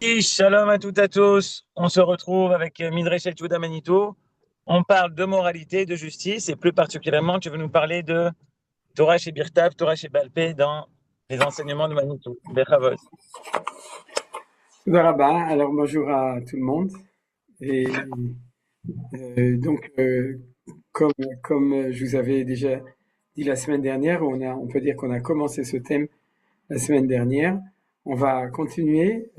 Shalom à toutes et à tous. On se retrouve avec Midrash El Yehuda Manitou. On parle de moralité, de justice, et plus particulièrement, tu veux nous parler de Torah chez Birtav, Torah chez Balpé dans les enseignements de Manitou. Bechavod. Tודה rabba. Alors bonjour à tout le monde. Et donc, comme je vous avais déjà dit la semaine dernière, on peut dire qu'on a commencé ce thème la semaine dernière. On va continuer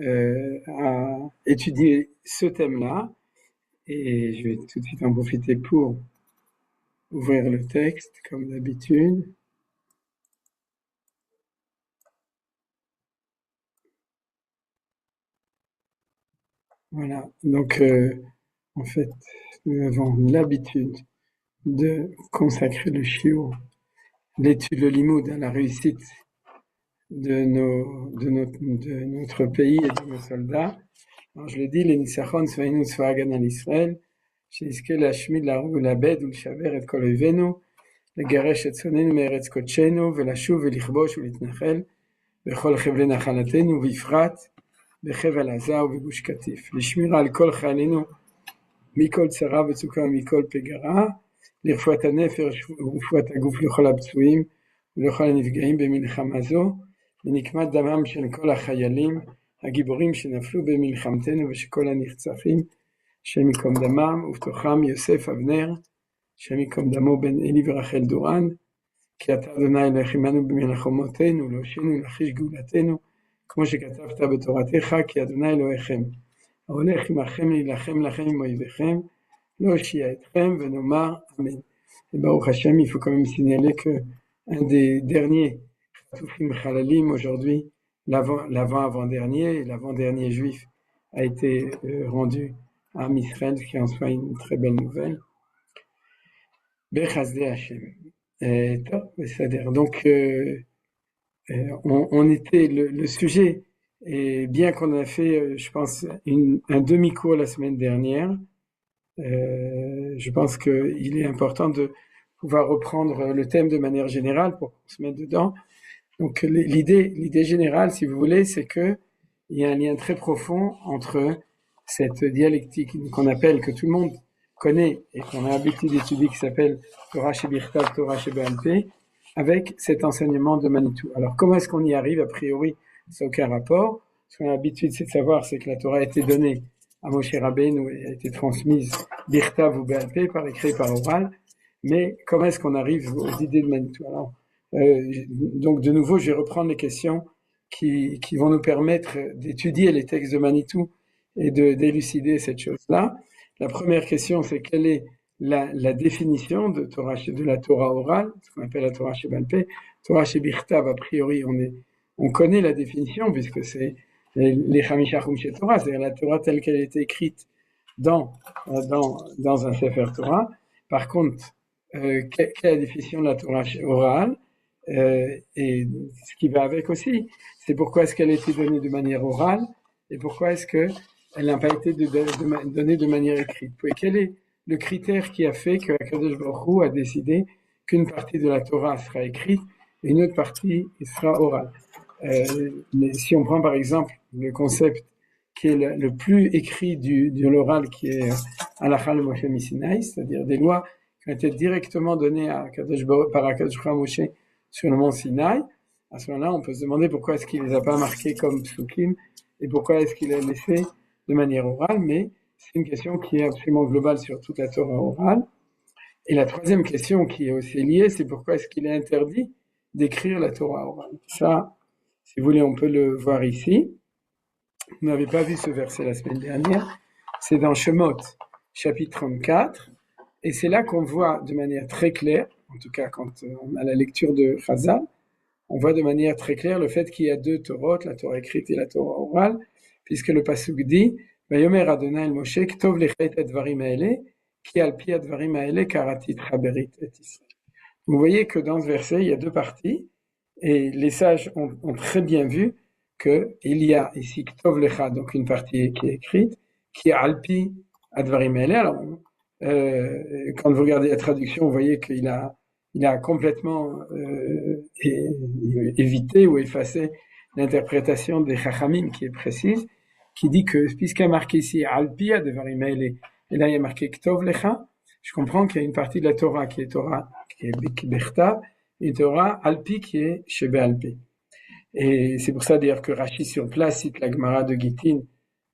à étudier ce thème-là, et je vais tout de suite en profiter pour ouvrir le texte, comme d'habitude. Voilà, donc en fait, nous avons l'habitude de consacrer le shiur, l'étude, le limoud à la réussite de notre pays et de nos soldats. Alors je le dis, les nisachon sveinu tzvagan al Israël, שיזכה להשמיד, להרוג ולאבד ולשבר את כל אויבינו, לגרש את שונאינו מארץ קודשנו, ולשוב ולכבוש ולהתנחל בכל חבלי נחלתנו, ובפרט בחבל עזה ובגוש קטיף, לשמירה על כל חיילינו מכל צרה וצוקה ומכל פגרה, לרפואת הנפש ורפואת הגוף לכל הפצועים ולכל הנפגעים במלחמה זו, לנקמת דמם של כל החיילים הגיבורים שנפלו במלחמתנו ושכל הנרצחים, השם ייקום דמם, ובתוכם יוסף אבנר, השם ייקום דמו, בן אלי ורחל דורן, כי אתה אדוני אלוהינו עמנו במלחמותינו, להושיענו ולהחיש גאולתנו, כמו שכתבת בתורתך, כי אדוני אלוהיכם, ההולך עמכם להילחם לכם עם אויביכם, להושיע אתכם, ונאמר אמן. Et Baruch Hashem, il faut quand même signaler que un des derniers Chatoufim Chalalim aujourd'hui, l'avant-avant-dernier, et l'avant-dernier juif a été rendu à Israël, ce qui en soit une très belle nouvelle. Bechazde Hashem. C'est-à-dire, donc, on était le sujet, et bien qu'on a fait, je pense, un demi-cours la semaine dernière, je pense qu'il est important de pouvoir reprendre le thème de manière générale pour se mettre dedans. Donc l'idée générale, si vous voulez, c'est que il y a un lien très profond entre cette dialectique qu'on appelle, que tout le monde connaît et qu'on a l'habitude d'étudier, qui s'appelle Torah chez Birtav, Torah chez Balpé, avec cet enseignement de Manitou. Alors comment est-ce qu'on y arrive? A priori, ça n'a aucun rapport. Ce qu'on a l'habitude, c'est de savoir, c'est que la Torah a été donnée à Moshe Rabbeinu et a été transmise Birtav ou Balpé, par écrit, par oral. Mais comment est-ce qu'on arrive aux idées de Manitou? Alors, donc de nouveau, je vais reprendre les questions qui vont nous permettre d'étudier les textes de Manitou et d'élucider cette chose-là. La première question, c'est quelle est la définition de la Torah orale, ce qu'on appelle la Torah chez Balpé. Torah chez Birtav, a priori, on connaît la définition, puisque c'est les Chamisha Chumshe Torah, c'est-à-dire la Torah telle qu'elle a été écrite dans un Sefer Torah. Par contre, quelle est la définition de la Torah orale? Et ce qui va avec aussi, c'est pourquoi est-ce qu'elle a été donnée de manière orale et pourquoi est-ce qu'elle n'a pas été donnée de manière écrite. Et quel est le critère qui a fait que Akadosh Baruch Hu a décidé qu'une partie de la Torah sera écrite et une autre partie sera orale? Mais si on prend par exemple le concept qui est le plus écrit de l'oral, qui est Halakha le Moshe Misinaï, c'est-à-dire des lois qui ont été directement données par Akadosh Baruch Hu à Moshe sur le mont Sinaï, à ce moment-là, on peut se demander pourquoi est-ce qu'il ne les a pas marqués comme psukim et pourquoi est-ce qu'il les a laissés de manière orale, mais c'est une question qui est absolument globale sur toute la Torah orale. Et la troisième question qui est aussi liée, c'est pourquoi est-ce qu'il est interdit d'écrire la Torah orale. Ça, si vous voulez, on peut le voir ici. Vous n'avez pas vu ce verset la semaine dernière, c'est dans Shemot, chapitre 34, et c'est là qu'on voit de manière très claire, en tout cas quand on a la lecture de Chazal, on voit de manière très claire le fait qu'il y a deux Torot, la Torah écrite et la Torah orale, puisque le pasuk dit Vayomer Adonai el Moshe Ktov lecha et advarim haele, ki al pi advarim haele karati traberit et Israël. Vous voyez que dans ce verset, il y a deux parties, et les sages ont très bien vu qu'il y a ici Ktov lecha, donc une partie qui est écrite, qui est al pi advarim haele. Alors, quand vous regardez la traduction, vous voyez qu'il a complètement évité ou effacé l'interprétation des Chachamim qui est précise, qui dit que, puisqu'il y a marqué ici Alpia de Varimele, et là il y a marqué Ktov Lecha, je comprends qu'il y a une partie de la Torah qui est Bechtav, et une Torah Alpi qui est Shebe Alpi. Et c'est pour ça d'ailleurs que Rashi sur place cite la Gemara de Gittin,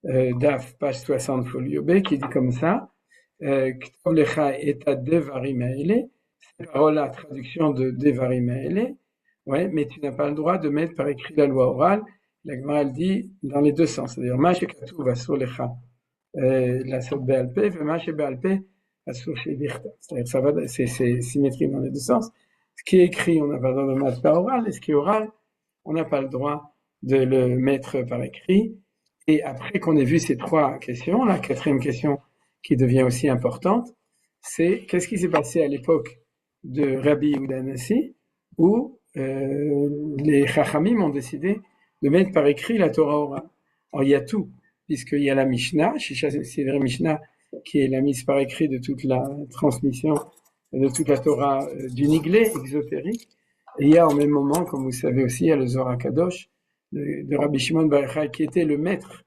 Daf, page 60, folio B, qui dit comme ça, Ktov Lecha et à Devarim Haele, c'est parole la traduction de Devarim Haele, ouais, mais tu n'as pas le droit de mettre par écrit la loi orale. La Gemara elle dit dans les deux sens, c'est-à-dire Ma shekatuv asur lecha lasot be'al peh, ve ma shebe'al peh asur shebichta. C'est-à-dire ça va, c'est symétrique dans les deux sens. Ce qui est écrit, on n'a pas le droit de le mettre par oral, et ce qui est oral, on n'a pas le droit de le mettre par écrit. Et après qu'on ait vu ces trois questions, la quatrième question qui devient aussi importante, c'est qu'est-ce qui s'est passé à l'époque de Rabbi Yehuda Hanassi, où les Chachamim ont décidé de mettre par écrit la Torah orale. Alors il y a tout, puisqu'il y a la Mishnah, Shisha Sidre Mishnah, qui est la mise par écrit de toute la transmission de toute la Torah du Niglé exotérique. Et il y a au même moment, comme vous savez aussi, il y a le Zohar Kadosh de Rabbi Shimon Bar Yochai, qui était le maître,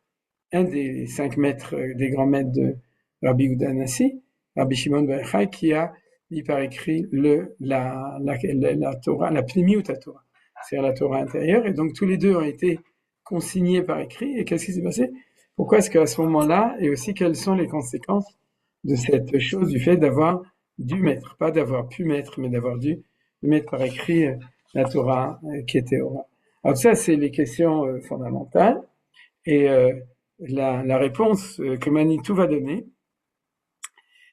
un des 5 maîtres, des grands maîtres de Rabbi Yehuda Hanassi, Rabbi Shimon Bar Yochai, qui a mis par écrit la Torah, la Pnimiut Torah, c'est-à-dire la Torah intérieure, et donc tous les deux ont été consignés par écrit. Et qu'est-ce qui s'est passé? Pourquoi est-ce qu'à ce moment-là, et aussi quelles sont les conséquences de cette chose, du fait d'avoir dû mettre, pas d'avoir pu mettre, mais d'avoir dû mettre par écrit la Torah qui était orale. Alors ça, c'est les questions fondamentales, et la réponse que Manitou va donner,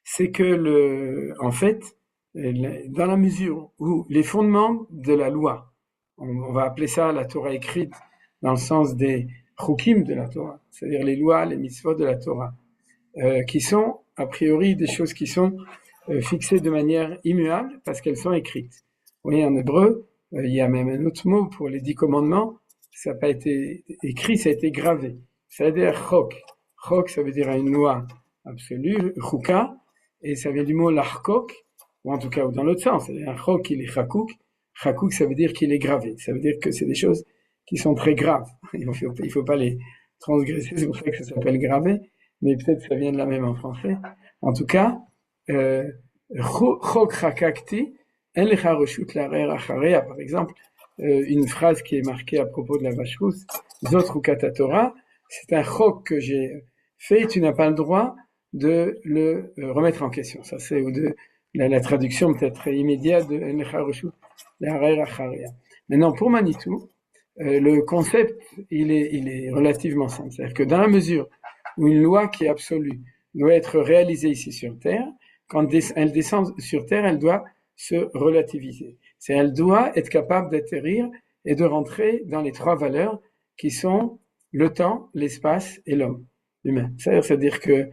c'est que en fait, dans la mesure où les fondements de la loi, on va appeler ça la Torah écrite dans le sens des chukim de la Torah, c'est-à-dire les lois, les mitzvot de la Torah, qui sont a priori des choses qui sont fixées de manière immuable parce qu'elles sont écrites. Vous voyez, en hébreu, il y a même un autre mot pour les 10 commandements, ça n'a pas été écrit, ça a été gravé. Ça veut dire chok. Chok, ça veut dire une loi absolue, chuka, et ça vient du mot l'arkok, ou en tout cas, ou dans l'autre sens, un chok, il est chakouk. Chakouk, ça veut dire qu'il est gravé. Ça veut dire que c'est des choses qui sont très graves. Il faut pas les transgresser, c'est pour ça que ça s'appelle gravé, mais peut-être ça vient de la même en français. En tout cas, chok chakakti, en lecha reshut larer acharea, par exemple, une phrase qui est marquée à propos de la vache rousse, zot chukata Torah, c'est un chok que j'ai fait, tu n'as pas le droit de le remettre en question. Ça, c'est la traduction peut-être immédiate de en lecha reshut larer acharea. Maintenant, pour Manitou, le concept, il est relativement simple. C'est-à-dire que dans la mesure où une loi qui est absolue doit être réalisée ici sur Terre, quand elle descend sur Terre, elle doit se relativiser. Elle doit être capable d'atterrir et de rentrer dans les 3 valeurs qui sont le temps, l'espace et l'homme, l'humain. C'est-à-dire que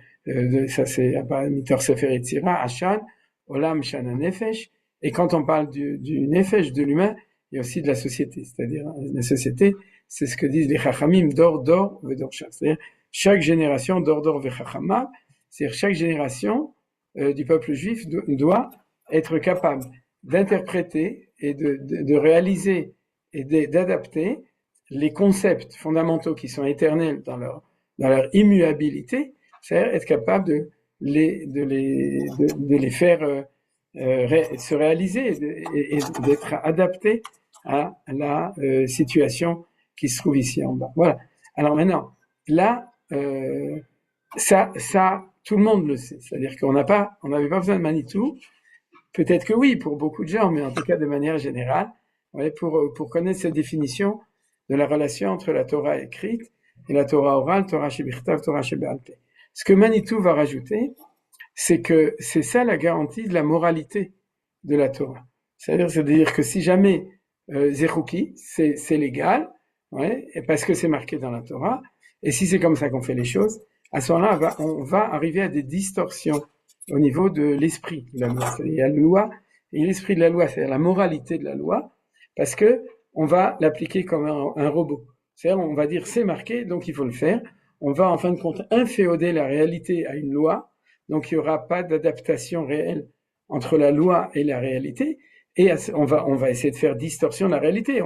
ça c'est Mitor Sefer Yetzira, Ashan, Olam Shana Nefesh, et quand on parle du Nefesh, de l'humain, il y a aussi de la société, c'est-à-dire la société, c'est ce que disent les Chachamim, dor, vedorcha. C'est-à-dire chaque génération, dor, vechachama, c'est-à-dire chaque génération du peuple juif doit être capable d'interpréter et de réaliser et d'adapter les concepts fondamentaux qui sont éternels dans leur immuabilité, c'est-à-dire être capable de les faire se réaliser et d'être adapté à la situation qui se trouve ici en bas. Voilà. Alors maintenant, là, ça, tout le monde le sait. C'est-à-dire qu'on n'avait pas besoin de Manitou. Peut-être que oui, pour beaucoup de gens, mais en tout cas de manière générale, ouais, pour connaître cette définition de la relation entre la Torah écrite et la Torah orale, Torah shebichtav, Torah shebe'al peh. Ce que Manitou va rajouter, c'est que c'est ça la garantie de la moralité de la Torah. C'est-à-dire que si jamais Zechouki, c'est légal, ouais, et parce que c'est marqué dans la Torah, et si c'est comme ça qu'on fait les choses, à ce moment-là, on va arriver à des distorsions au niveau de l'esprit de la loi. Il y a la loi et l'esprit de la loi, c'est-à-dire la moralité de la loi, parce que on va l'appliquer comme un robot. C'est-à-dire, on va dire c'est marqué, donc il faut le faire. On va en fin de compte inféoder la réalité à une loi, donc il n'y aura pas d'adaptation réelle entre la loi et la réalité, et on va essayer de faire distorsion de la réalité.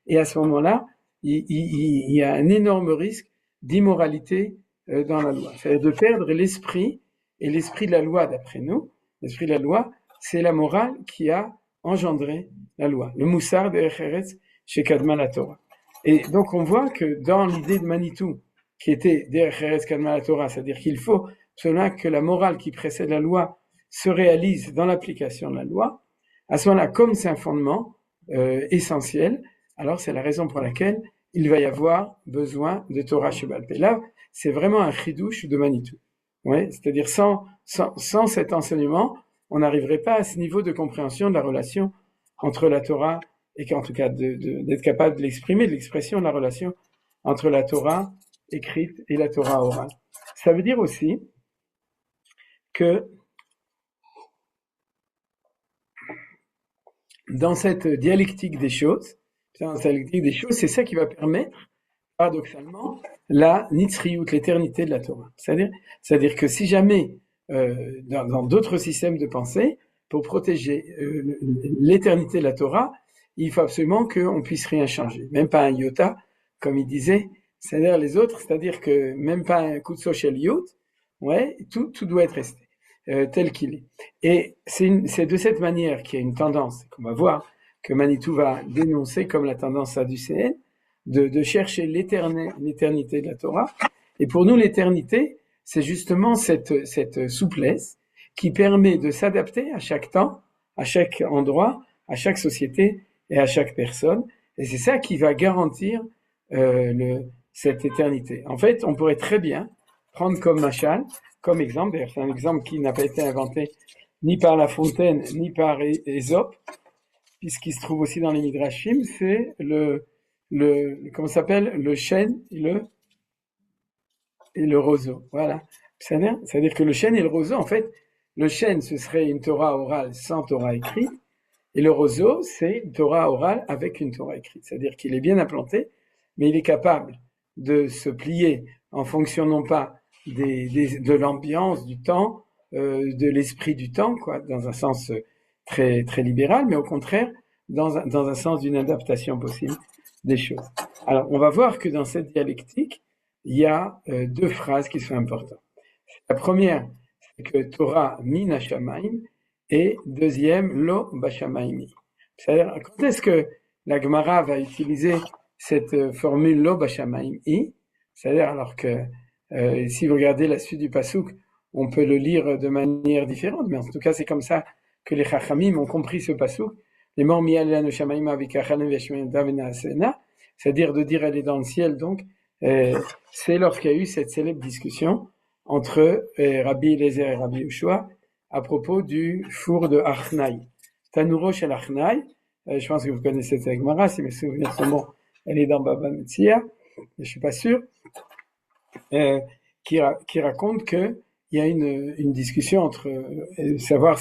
Et à ce moment-là, il y a un énorme risque d'immoralité dans la loi. C'est-à-dire de perdre l'esprit, et l'esprit de la loi d'après nous, l'esprit de la loi, c'est la morale qui a engendré la loi. Le moussard de Eretz chez Kadma la Torah. Et donc on voit que dans l'idée de Manitou, qui était Derech Eretz Kadma la Torah, c'est-à-dire qu'il faut absolument que la morale qui précède la loi se réalise dans l'application de la loi, à ce moment-là, comme c'est un fondement essentiel, alors c'est la raison pour laquelle il va y avoir besoin de Torah Shebal Peh. Là, c'est vraiment un chidouche de Manitou. Ouais, c'est-à-dire sans cet enseignement, on n'arriverait pas à ce niveau de compréhension de la relation entre la Torah et qu'en tout cas d'être capable de l'exprimer, de l'expression de la relation entre la Torah écrite et la Torah orale. Ça veut dire aussi que dans cette dialectique des choses, c'est ça qui va permettre, paradoxalement, la nitzriyut, l'éternité de la Torah. C'est-à-dire que si jamais, dans d'autres systèmes de pensée, pour protéger l'éternité de la Torah, il faut absolument qu'on puisse rien changer, même pas un iota, comme il disait, c'est-à-dire les autres, c'est-à-dire que même pas un coup de social yot, ouais, tout doit être resté tel qu'il est. Et c'est de cette manière qu'il y a une tendance, qu'on va voir, que Manitou va dénoncer comme la tendance sadducéenne, de chercher l'éternité de la Torah. Et pour nous, l'éternité, c'est justement cette souplesse qui permet de s'adapter à chaque temps, à chaque endroit, à chaque société et à chaque personne. Et c'est ça qui va garantir cette éternité. En fait, on pourrait très bien prendre comme machal, comme exemple, d'ailleurs c'est un exemple qui n'a pas été inventé ni par La Fontaine, ni par Ésope, puisqu'il se trouve aussi dans les Midrashim, c'est comment ça s'appelle, le chêne et le roseau. Voilà. C'est-à-dire que le chêne et le roseau, en fait, le chêne, ce serait une Torah orale sans Torah écrite, et le roseau, c'est une Torah orale avec une Torah écrite. C'est-à-dire qu'il est bien implanté, mais il est capable de se plier en fonction non pas de l'ambiance, du temps, de l'esprit du temps, quoi, dans un sens très, très libéral, mais au contraire, dans un sens d'une adaptation possible des choses. Alors, on va voir que dans cette dialectique, il y a deux phrases qui sont importantes. La première, c'est que Torah min hashamayim, et deuxième, lo bashamayimi. C'est-à-dire, quand est-ce que la Gemara va utiliser cette formule lo bashamayimi? C'est-à-dire, alors que si vous regardez la suite du pasuk, on peut le lire de manière différente, mais en tout cas, c'est comme ça que les Chachamim ont compris ce pasuk. Les morts mi'alenu shamayim avikachalem v'yashmem davena, c'est-à-dire de dire elle est dans le ciel, donc c'est lorsqu'il y a eu cette célèbre discussion entre Rabbi Eliezer et Rabbi Yehoshua à propos du four de Achnai. Tanuro shel Achnai, je pense que vous connaissez cette Gemara, si mes souvenirs sont bons, elle est dans Baba Metzia, je suis pas sûr, qui raconte que il y a une discussion entre savoir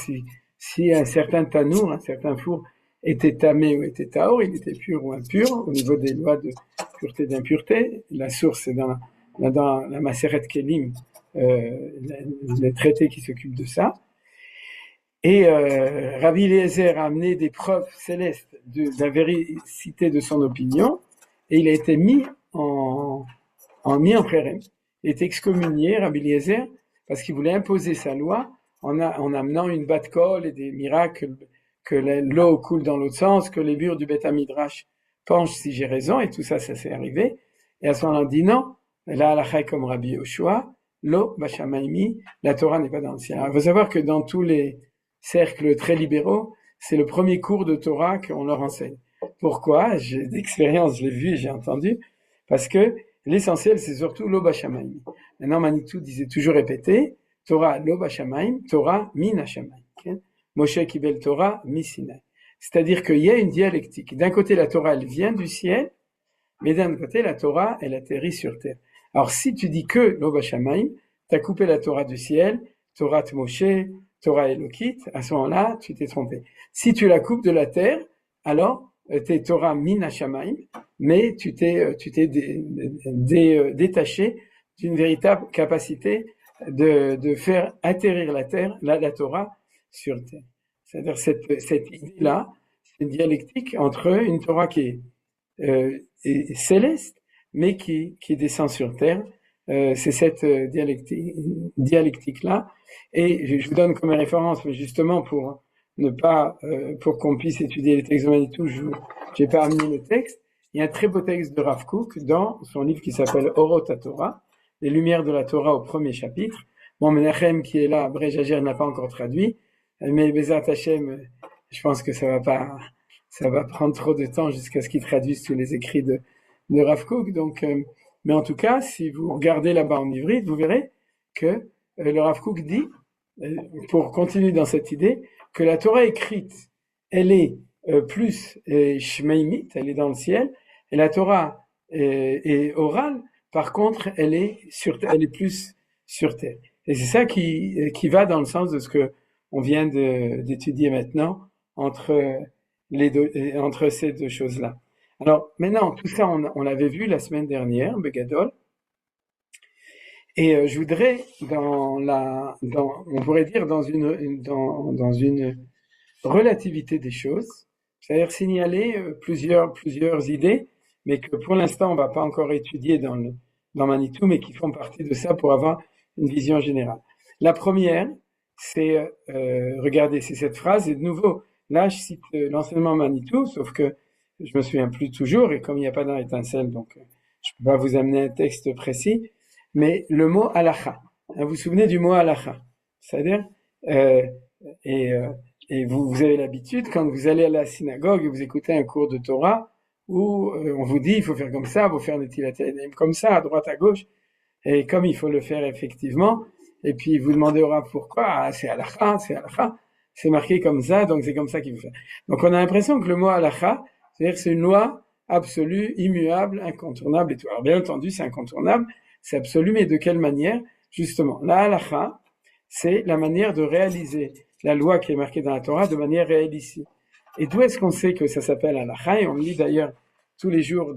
si un certain tanour, un certain four était tamé ou était taor, il était pur ou impur, au niveau des lois de pureté d'impureté. La source est dans la Maseret Kelim, les traités qui s'occupent de ça. Et Rabbi Eliezer a amené des preuves célestes de la véracité de son opinion, et il a été mis en prérème. Il est excommunié, Rabbi Eliezer, parce qu'il voulait imposer sa loi en amenant une bat-kol et des miracles, que l'eau coule dans l'autre sens, que les murs du Beth Midrash penchent si j'ai raison, et tout ça, ça s'est arrivé. Et à ce moment-là, on dit non, la halakha est comme Rabbi Yehoshua, l'eau bashamayimi, la Torah n'est pas dans le ciel. Alors, il faut savoir que dans tous les cercles très libéraux, c'est le premier cours de Torah qu'on leur enseigne. Pourquoi? J'ai d'expérience, je l'ai vu et j'ai entendu, parce que l'essentiel, c'est surtout l'eau bashamayim. Maintenant, Manitou disait toujours répéter, Torah l'eau bashamayim, Torah min hashamayim. Moshe kibel Torah mi Sinai. C'est-à-dire qu'il y a une dialectique. D'un côté, la Torah, elle vient du ciel, mais d'un côté, la Torah, elle atterrit sur terre. Alors, si tu dis que l'eau bashamayim, t'as coupé la Torah du ciel, Torah de Moshe, Torah Elokit, à ce moment-là, tu t'es trompé. Si tu la coupes de la terre, alors, t'es Torah min hashamayim, mais tu t'es détaché d'une véritable capacité de faire atterrir la terre, la Torah, sur terre. C'est-à-dire cette idée-là, c'est une dialectique entre une Torah qui est céleste, mais qui descend sur terre. C'est cette dialectique-là. Et je vous donne comme référence, mais justement pour ne pas, pour qu'on puisse étudier les textes de Manitou, j'ai pas amené le texte. Il y a un très beau texte de Rav Kook dans son livre qui s'appelle Orot HaTorah, les lumières de la Torah au premier chapitre. Bon, Menachem qui est là, Abré Jager n'a pas encore traduit, mais Bezat Hashem, je pense que ça va prendre trop de temps jusqu'à ce qu'il traduise tous les écrits de Rav Kook. Donc, mais en tout cas, si vous regardez là-bas en ivrite, vous verrez que le Rav Kook dit, pour continuer dans cette idée, que la Torah écrite, elle est plus shmeimite, elle est dans le ciel, et la Torah est orale, par contre, elle est plus sur terre. Et c'est ça qui va dans le sens de ce que on vient d'étudier maintenant entre ces deux choses-là. Alors maintenant, tout ça, on l'avait vu la semaine dernière, Begadol. Et je voudrais on pourrait dire dans une relativité des choses, c'est-à-dire signaler plusieurs idées, mais que pour l'instant on va pas encore étudier dans Manitou, mais qui font partie de ça pour avoir une vision générale. La première, c'est regardez, c'est cette phrase, et de nouveau, là je cite l'enseignement Manitou, sauf que je me souviens plus toujours, et comme il n'y a pas d'étincelle, donc je peux pas vous amener un texte précis, mais le mot halacha. Vous vous souvenez du mot halacha? C'est-à-dire, et vous avez l'habitude, quand vous allez à la synagogue et vous écoutez un cours de Torah, où on vous dit, il faut faire comme ça, il faut faire des tilatélim comme ça, à droite, à gauche, et comme il faut le faire effectivement, et puis vous demandez au Rav pourquoi, c'est halacha, c'est marqué comme ça, donc c'est comme ça qu'il faut faire. Donc on a l'impression que le mot halacha, c'est-à-dire que c'est une loi absolue, immuable, incontournable et tout. Alors bien entendu, c'est incontournable, c'est absolu, mais de quelle manière? Justement, la halacha, c'est la manière de réaliser la loi qui est marquée dans la Torah de manière réaliste. Et d'où est-ce qu'on sait que ça s'appelle halacha? Et on le lit d'ailleurs tous les jours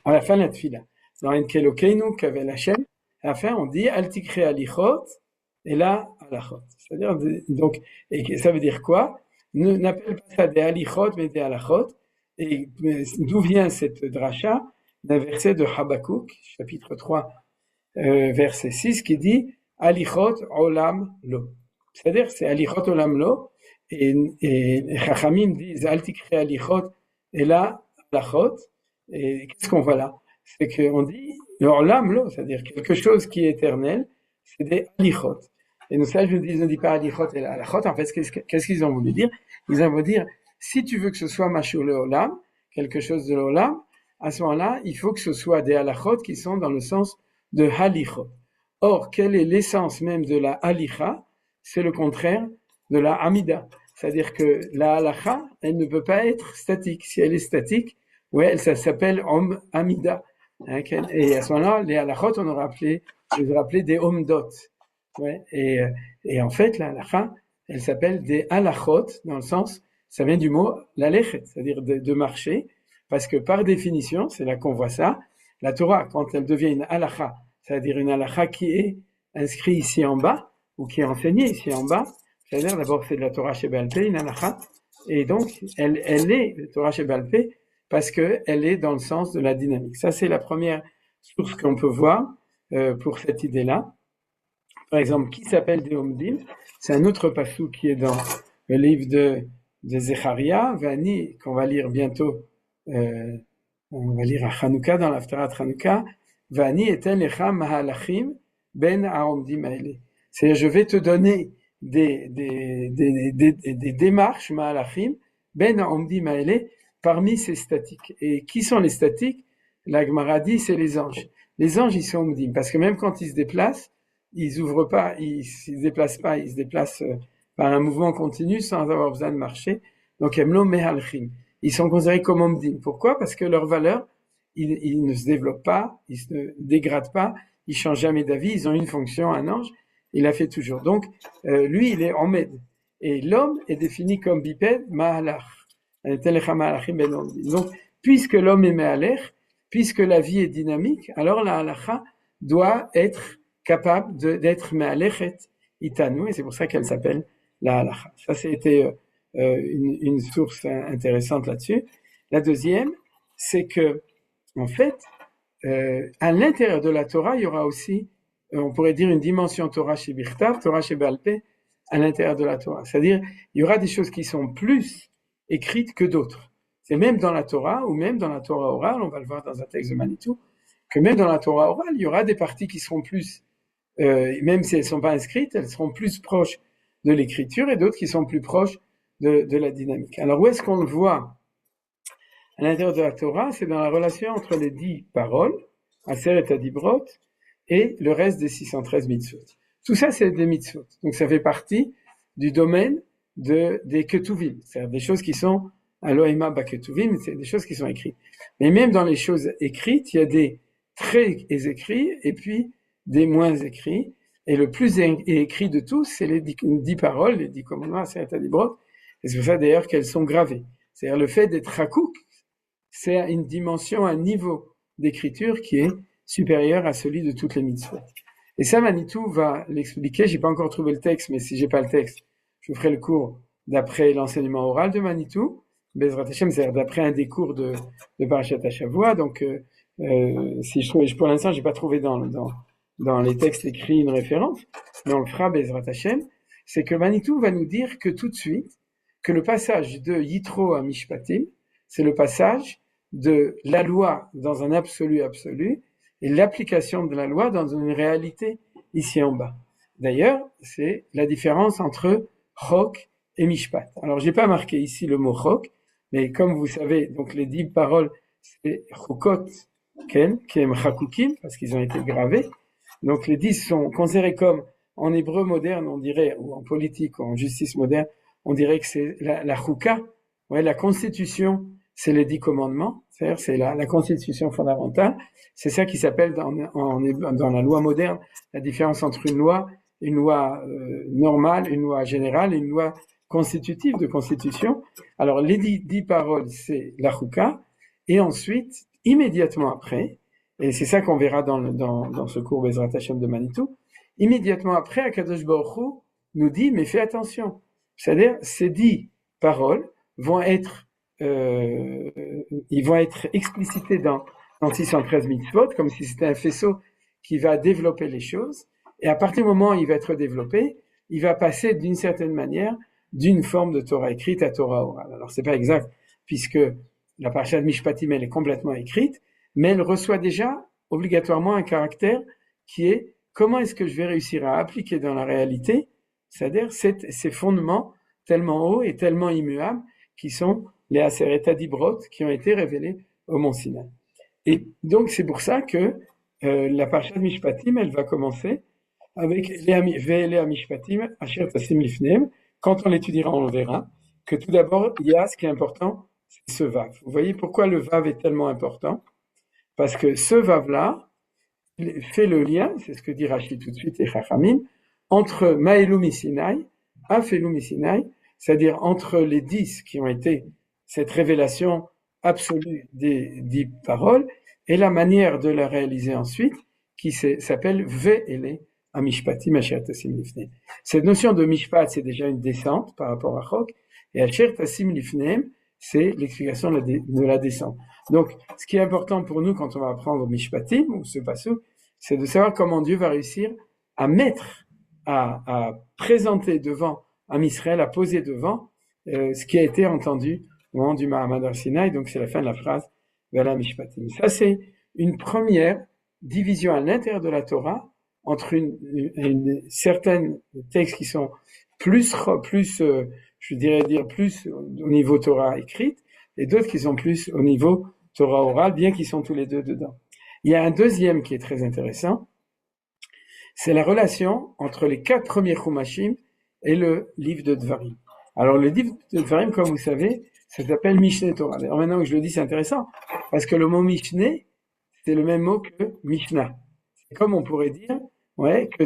à la fin de la tefila. Dans Enkelokeinu Kavel Hashem, à la fin on dit Al tikre alichot, et là halachot. C'est-à-dire, donc, et ça veut dire quoi? N'appelle pas ça des alichot, mais des halachot. Et d'où vient cette dracha? D'un verset de Habakkuk, chapitre 3, verset 6, qui dit alichot olam lo. C'est-à-dire, c'est alichot olam lo, et Chachamim disent al tikre alichot, et là halachot. Et qu'est-ce qu'on voit là? C'est qu'on dit le olam lo, c'est-à-dire quelque chose qui est éternel, c'est des alichot. Et nous, ça, je ne dis pas alichot et halachot. En fait, qu'est-ce qu'ils ont voulu dire? Ils ont voulu dire, si tu veux que ce soit mashur le olam, quelque chose de l'olam, à ce moment-là, il faut que ce soit des halachot qui sont dans le sens de halichot. Or, quelle est l'essence même de la halicha? C'est le contraire de la amida. C'est-à-dire que la halacha, elle ne peut pas être statique. Si elle est statique, ouais, ça s'appelle amida. Et à ce moment-là, les halachot, on aurait appelé des omdot. Ouais, et en fait, la halacha, elle s'appelle des halachot, dans le sens, ça vient du mot lalechet, c'est-à-dire de marcher, parce que par définition, c'est là qu'on voit ça, la Torah, quand elle devient une halacha, c'est-à-dire une halacha qui est inscrite ici en bas, ou qui est enseignée ici en bas, c'est-à-dire d'abord c'est de la Torah Sheba'al Peh, une halacha, et donc elle est la Torah Sheba'al Peh, parce qu'elle est dans le sens de la dynamique. Ça, c'est la première source qu'on peut voir pour cette idée-là. Par exemple, qui s'appelle des Omdim? C'est un autre passou qui est dans le livre de Zecharia, Vani, qu'on va lire bientôt, on va lire à Hanouka, dans l'Haftarat Hanouka, Vani eten lecha mahalachim ben haomdim haele. C'est-à-dire, je vais te donner des démarches mahalachim ben haomdim haele parmi ces statiques. Et qui sont les statiques? La Gemara dit, c'est les anges. Les anges, ils sont omdim, parce que même quand ils se déplacent, ils ouvrent pas, ils se déplacent pas, ils se déplacent par un mouvement continu sans avoir besoin de marcher. Donc, emlo mehalchim. Ils sont considérés comme omdim. Pourquoi? Parce que leur valeur, ils ne se développent pas, ils se dégradent pas, ils changent jamais d'avis, ils ont une fonction, un ange, il la fait toujours. Donc, lui, il est omed. Et l'homme est défini comme bipède, mahalach. Donc, puisque l'homme est mahalach, puisque la vie est dynamique, alors la halacha doit être capable d'être me'alechet itanu, et c'est pour ça qu'elle s'appelle la halacha. Ça, c'était une source intéressante là-dessus. La deuxième, c'est que, en fait, à l'intérieur de la Torah, il y aura aussi, on pourrait dire, une dimension Torah chez Birtav, Torah chez Baal Peh, à l'intérieur de la Torah. C'est-à-dire, il y aura des choses qui sont plus écrites que d'autres. C'est même dans la Torah, ou même dans la Torah orale, on va le voir dans un texte de Manitou, que même dans la Torah orale, il y aura des parties qui seront plus, même si elles ne sont pas inscrites, elles seront plus proches de l'écriture, et d'autres qui sont plus proches de la dynamique. Alors, où est-ce qu'on le voit à l'intérieur de la Torah? C'est dans la relation entre les 10 paroles, Aser et Adibrot, et le reste des 613 mitzvot. Tout ça, c'est des mitzvot. Donc, ça fait partie du domaine des ketuvim. C'est-à-dire des choses qui sont Aloïma Baketuvim, c'est des choses qui sont écrites. Mais même dans les choses écrites, il y a des très écrits et puis des moins écrits. Et le plus écrit de tous, c'est les 10 paroles, les 10 commandements, Aser et Adibrot. Et c'est pour ça d'ailleurs qu'elles sont gravées. C'est-à-dire le fait d'être hakouk, c'est une dimension, un niveau d'écriture qui est supérieur à celui de toutes les mitzvot. Et ça, Manitou va l'expliquer. J'ai pas encore trouvé le texte, mais si j'ai pas le texte, je vous ferai le cours d'après l'enseignement oral de Manitou, Bezrat Hashem, c'est-à-dire d'après un des cours de Parashat Hashavua. Donc, si je trouve, pour l'instant, j'ai pas trouvé dans les textes écrits une référence, mais on le fera Bezrat Hashem. C'est que Manitou va nous dire que tout de suite, que le passage de Yitro à Mishpatim, c'est le passage de la loi dans un absolu et l'application de la loi dans une réalité ici en bas. D'ailleurs, c'est la différence entre Chok et Mishpat. Alors, j'ai pas marqué ici le mot Chok, mais comme vous savez, donc les 10 paroles, c'est Chokot, Ken, Kem Chakukim, parce qu'ils ont été gravés. Donc, les 10 sont considérés comme, en hébreu moderne, on dirait, ou en politique, ou en justice moderne, on dirait que c'est la Chouka, ouais, la constitution, c'est les 10 commandements, c'est-à-dire c'est la constitution fondamentale. C'est ça qui s'appelle dans la loi moderne la différence entre une loi normale, une loi générale et une loi constitutive de constitution. Alors les 10 paroles, c'est la chouka, et ensuite, immédiatement après, et c'est ça qu'on verra dans ce cours Bezrat Hashem de Manitou, immédiatement après, Akadosh Baruch Hu nous dit, mais fais attention. C'est-à-dire, ces 10 paroles vont être explicités dans 613 mitzvot, comme si c'était un faisceau qui va développer les choses. Et à partir du moment où il va être développé, il va passer d'une certaine manière d'une forme de Torah écrite à Torah orale. Alors c'est pas exact, puisque la parasha de Mishpatim, elle est complètement écrite, mais elle reçoit déjà obligatoirement un caractère qui est comment est-ce que je vais réussir à appliquer dans la réalité, c'est-à-dire ces fondements tellement hauts et tellement immuables qui sont les Aseret Adibrot qui ont été révélés au Mont Sinaï. Et donc c'est pour ça que la parasha de Mishpatim, elle va commencer avec Ve'elea Mishpatim Asher Tasim Lifneim. Quand on l'étudiera, on le verra que tout d'abord, il y a ce qui est important, c'est ce vav. Vous voyez pourquoi le vav est tellement important? Parce que ce vav-là fait le lien, c'est ce que dit Rashi tout de suite et Chachamim, entre Ma'elu Misinaï, Afelu Misinaï, c'est-à-dire entre les 10 qui ont été cette révélation absolue des 10 paroles et la manière de la réaliser ensuite qui s'appelle Ve'ele Amishpatim Asher Tasim Lifneim. Cette notion de Mishpat, c'est déjà une descente par rapport à Chok, et Asher Tasim Lifneim, c'est l'explication de la descente. Donc, ce qui est important pour nous quand on va apprendre Mishpatim, ou ce passage, c'est de savoir comment Dieu va réussir à mettre, à présenter devant Am Israël, à poser devant ce qui a été entendu au moment du Mahamad Ar-Sinaï. Donc c'est la fin de la phrase Ve'ela Mishpatim. Ça, c'est une première division à l'intérieur de la Torah entre certaines textes qui sont plus je dirais dire plus au niveau Torah écrite et d'autres qui sont plus au niveau Torah orale, bien qu'ils sont tous les deux dedans. Il y a un deuxième qui est très intéressant, c'est la relation entre les 4 premiers Chumashim et le livre de Dvarim. Alors le livre de Dvarim, comme vous savez, ça s'appelle Mishneh Torah. Alors maintenant que je le dis, c'est intéressant, parce que le mot Mishneh, c'est le même mot que Mishnah. C'est comme on pourrait dire, que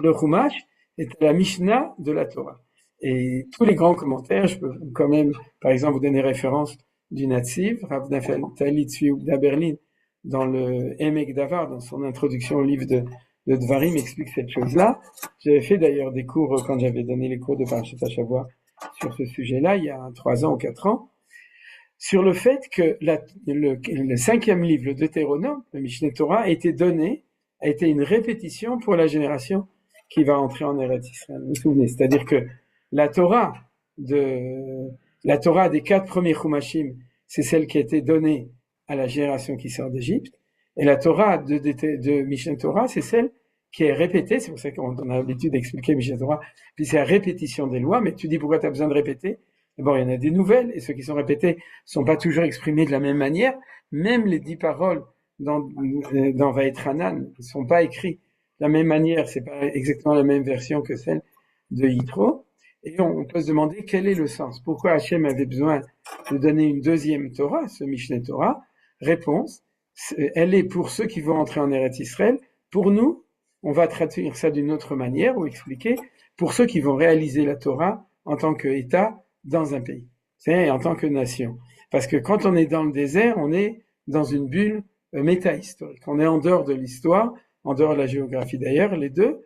le Chumash est la Mishnah de la Torah. Et tous les grands commentaires, je peux quand même, par exemple, vous donner référence du Netziv, Rav Naftali Tzvi Yehuda Berlin, dans le Emek Davar, dans son introduction au livre de Dvarim, explique cette chose-là. J'avais fait d'ailleurs des cours, quand j'avais donné les cours de Parashat Hashavua sur ce sujet-là, il y a 3 ans ou 4 ans. sur le fait que le cinquième livre, le Deutéronome, le Mishneh Torah, a été une répétition pour la génération qui va entrer en Eretz Israël. Vous vous souvenez? C'est-à-dire que la Torah des 4 premiers Chumashim, c'est celle qui a été donnée à la génération qui sort d'Égypte. Et la Torah de Mishneh Torah, c'est celle qui est répétée. C'est pour ça qu'on a l'habitude d'expliquer Mishneh Torah. Puis c'est la répétition des lois. Mais tu dis pourquoi tu as besoin de répéter? D'abord, il y en a des nouvelles, et ceux qui sont répétés sont pas toujours exprimés de la même manière. Même les 10 paroles dans Vaïtranan ne sont pas écrits de la même manière. C'est pas exactement la même version que celle de Yitro. Et on peut se demander quel est le sens. Pourquoi Hachem avait besoin de donner une deuxième Torah, ce Mishneh Torah? Réponse, elle est pour ceux qui vont entrer en Eretz Israël. Pour nous, on va traduire ça d'une autre manière ou expliquer pour ceux qui vont réaliser la Torah en tant qu'État dans un pays, c'est en tant que nation. Parce que quand on est dans le désert, on est dans une bulle métahistorique. On est en dehors de l'histoire, en dehors de la géographie d'ailleurs, les deux.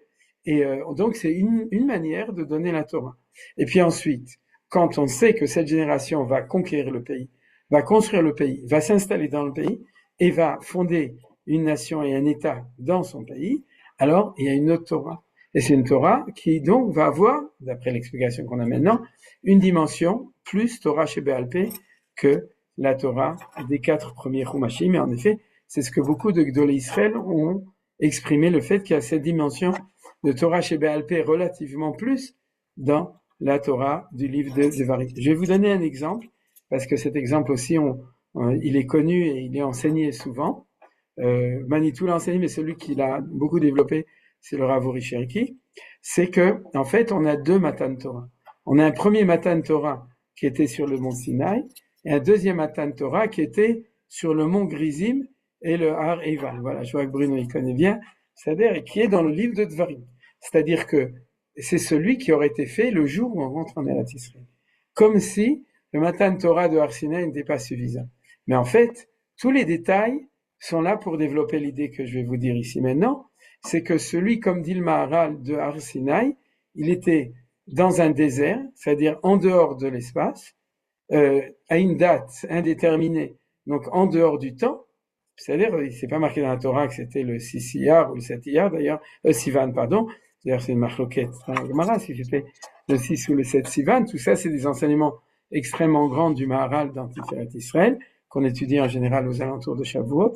Et donc c'est une manière de donner la Torah. Et puis ensuite, quand on sait que cette génération va conquérir le pays, va construire le pays, va s'installer dans le pays et va fonder une nation et un État dans son pays, alors il y a une autre Torah. Et c'est une Torah qui donc va avoir, d'après l'explication qu'on a maintenant, une dimension plus Torah chez Baal Pé que la Torah des 4 premiers Chumashim. Mais en effet, c'est ce que beaucoup de Gdolei Israël ont exprimé, le fait qu'il y a cette dimension de Torah chez Baal Pé relativement plus dans la Torah du livre de Devarim. Je vais vous donner un exemple, parce que cet exemple aussi, il est connu et il est enseigné souvent. Manitou l'a enseigné, mais celui qui l'a beaucoup développé, c'est le Rav Uri Cherki. C'est que, en fait, on a 2 Matan Torah. On a un premier Matan Torah qui était sur le mont Sinaï, et un deuxième Matan Torah qui était sur le mont Grizim et le Har Eival. Voilà, je vois que Bruno il connaît bien, c'est-à-dire, et qui est dans le livre de Dvarim. C'est-à-dire que c'est celui qui aurait été fait le jour où on rentre en Eretz Israël. Comme si le Matan Torah de Har Sinaï n'était pas suffisant. Mais en fait, tous les détails sont là pour développer l'idée que je vais vous dire ici maintenant. C'est que celui, comme dit le Maharal de Har Sinaï, il était dans un désert, c'est-à-dire en dehors de l'espace, à une date indéterminée, donc en dehors du temps, c'est-à-dire, il s'est pas marqué dans la Torah que c'était le 6 Iyar ou le 7 Iyar d'ailleurs, Sivan, pardon, d'ailleurs c'est une marloquette dans la Gemara, si c'était le 6 ou le 7 Sivan, tout ça c'est des enseignements extrêmement grands du Maharal dans Tiferet Israël, qu'on étudie en général aux alentours de Shavuot.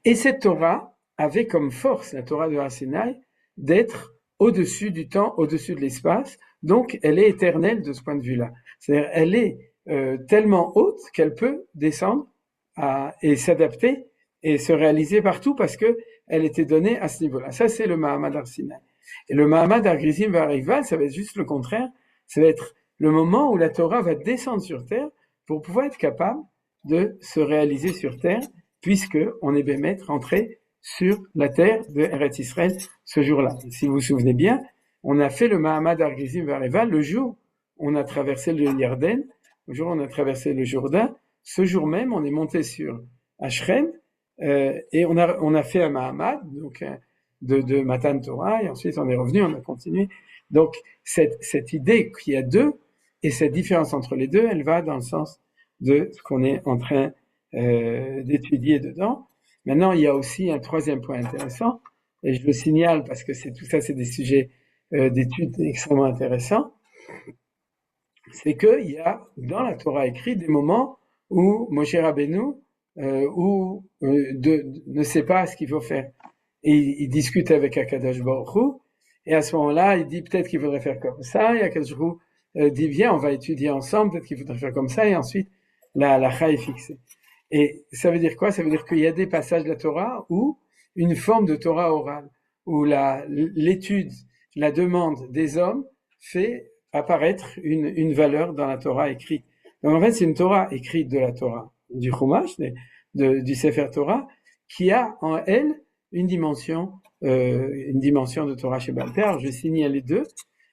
Et cette Torah avait comme force, la Torah de Har Sinaï, d'être au-dessus du temps, au-dessus de l'espace, donc elle est éternelle de ce point de vue-là. C'est-à-dire, elle est tellement haute qu'elle peut descendre et s'adapter et se réaliser partout parce que elle était donnée à ce niveau-là. Ça, c'est le Mahamad Har Sinaï. Et le Mahamad Har Grizim V'Har Eival, ça va être juste le contraire. Ça va être le moment où la Torah va descendre sur terre pour pouvoir être capable de se réaliser sur terre, puisque on est bémet rentré sur la terre de Eretz Israël ce jour-là. Si vous vous souvenez bien, on a fait le Mahamad Har Grizim V'Har Eival le jour où on a traversé le Yarden, le jour où on a traversé le Jourdain. Ce jour même, on est monté sur Ashrem et on a fait un Mahamad, donc de Matan Torah, et ensuite on est revenu, on a continué. Donc cette idée qu'il y a 2 et cette différence entre les 2, elle va dans le sens de ce qu'on est en train d'étudier dedans. Maintenant, il y a aussi un 3e point intéressant, et je le signale parce que tout ça, c'est des sujets d'études extrêmement intéressants. C'est qu'il y a dans la Torah écrit des moments où Moshe Rabbeinu ne sait pas ce qu'il faut faire. Et il discute avec Akadosh Baruch Hu, et à ce moment-là, il dit peut-être qu'il faudrait faire comme ça, et Akadosh Baruch Hu dit viens, on va étudier ensemble, peut-être qu'il faudrait faire comme ça, et ensuite la halakha est fixée. Et ça veut dire quoi? Ça veut dire qu'il y a des passages de la Torah où une forme de Torah orale, où l'étude, la demande des hommes fait apparaître une valeur dans la Torah écrite. Donc en fait, c'est une Torah écrite de la Torah, du Chumash, du Sefer Torah, qui a en elle une dimension de Torah chez Baal Pé. Alors je signale les 2.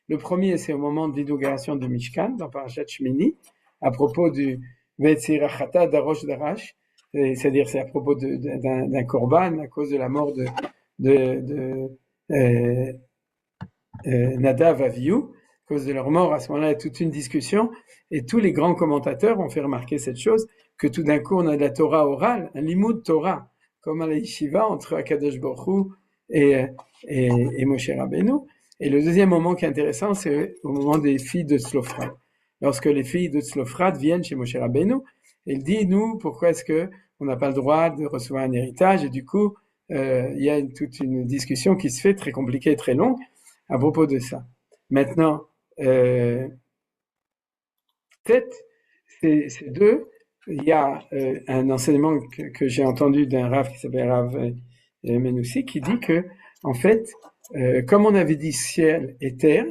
Le premier, c'est au moment de l'inauguration du Mishkan, dans Parashat Shmini, à propos du Vetzirachata d'Arosh Darash, c'est-à-dire c'est à propos d'un korban à cause de la mort de Nadav Avihu, cause de leur mort. À ce moment-là, il y a toute une discussion et tous les grands commentateurs ont fait remarquer cette chose, que tout d'un coup, on a de la Torah orale, un limud Torah, comme à la yeshiva entre Akadosh Baruch Hu et Moshe Rabbeinu. Et le deuxième moment qui est intéressant, c'est au moment des filles de Tzlophrad. Lorsque les filles de Tzlophrad viennent chez Moshe Rabbeinu, il dit, nous, pourquoi est-ce que on n'a pas le droit de recevoir un héritage? Et du coup, il y a toute une discussion qui se fait très compliquée et très longue à propos de ça. Maintenant, peut-être ces deux, il y a un enseignement que j'ai entendu d'un Rav qui s'appelle Rav Menoussi qui dit que, en fait, comme on avait dit ciel et terre,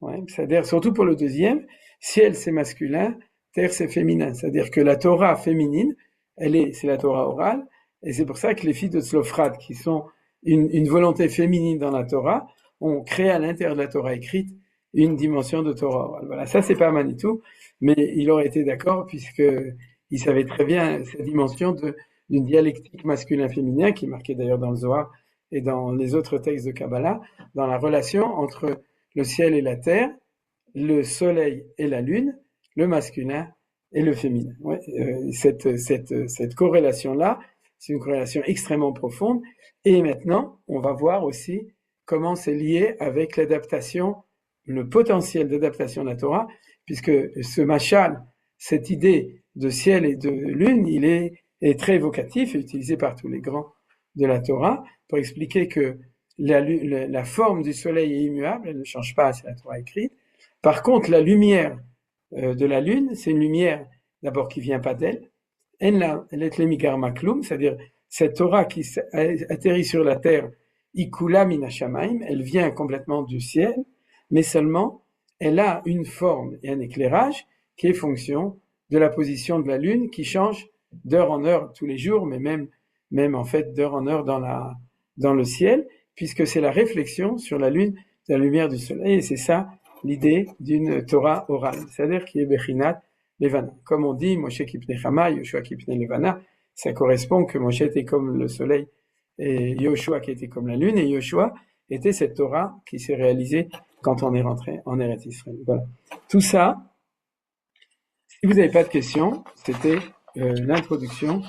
ouais, c'est-à-dire surtout pour le deuxième, ciel c'est masculin, terre c'est féminin, c'est-à-dire que la Torah féminine, c'est la Torah orale, et c'est pour ça que les filles de Tzlophrad, qui sont une volonté féminine dans la Torah, ont créé à l'intérieur de la Torah écrite une dimension de Torah orale. Voilà, ça c'est pas Manitou, mais il aurait été d'accord puisque il savait très bien cette dimension d'une dialectique masculin-féminin qui est marquée d'ailleurs dans le Zohar et dans les autres textes de Kabbalah, dans la relation entre le ciel et la terre, le soleil et la lune, le masculin et le féminin. Ouais, cette corrélation-là, c'est une corrélation extrêmement profonde. Et maintenant, on va voir aussi comment c'est lié avec l'adaptation, le potentiel d'adaptation de la Torah, puisque ce machal, cette idée de ciel et de lune, il est très évocatif et utilisé par tous les grands de la Torah pour expliquer que la forme du soleil est immuable, elle ne change pas, c'est la Torah écrite. Par contre, la lumière de la lune, c'est une lumière d'abord qui vient pas d'elle, c'est-à-dire cette Torah qui atterrit sur la terre, ikula minashamaim, elle vient complètement du ciel, mais seulement elle a une forme et un éclairage qui est fonction de la position de la lune qui change d'heure en heure tous les jours, mais même en fait d'heure en heure dans le ciel, puisque c'est la réflexion sur la lune de la lumière du soleil, et c'est ça l'idée d'une Torah orale, c'est-à-dire qui est Bechinat Levana. Comme on dit, Moshe Kipne Chama, Yoshua Kipne Levana, ça correspond que Moshe était comme le soleil et Yoshua qui était comme la lune, et Yoshua était cette Torah qui s'est réalisée quand on est rentré en Eretz Israël. Voilà. Tout ça, si vous n'avez pas de questions, c'était l'introduction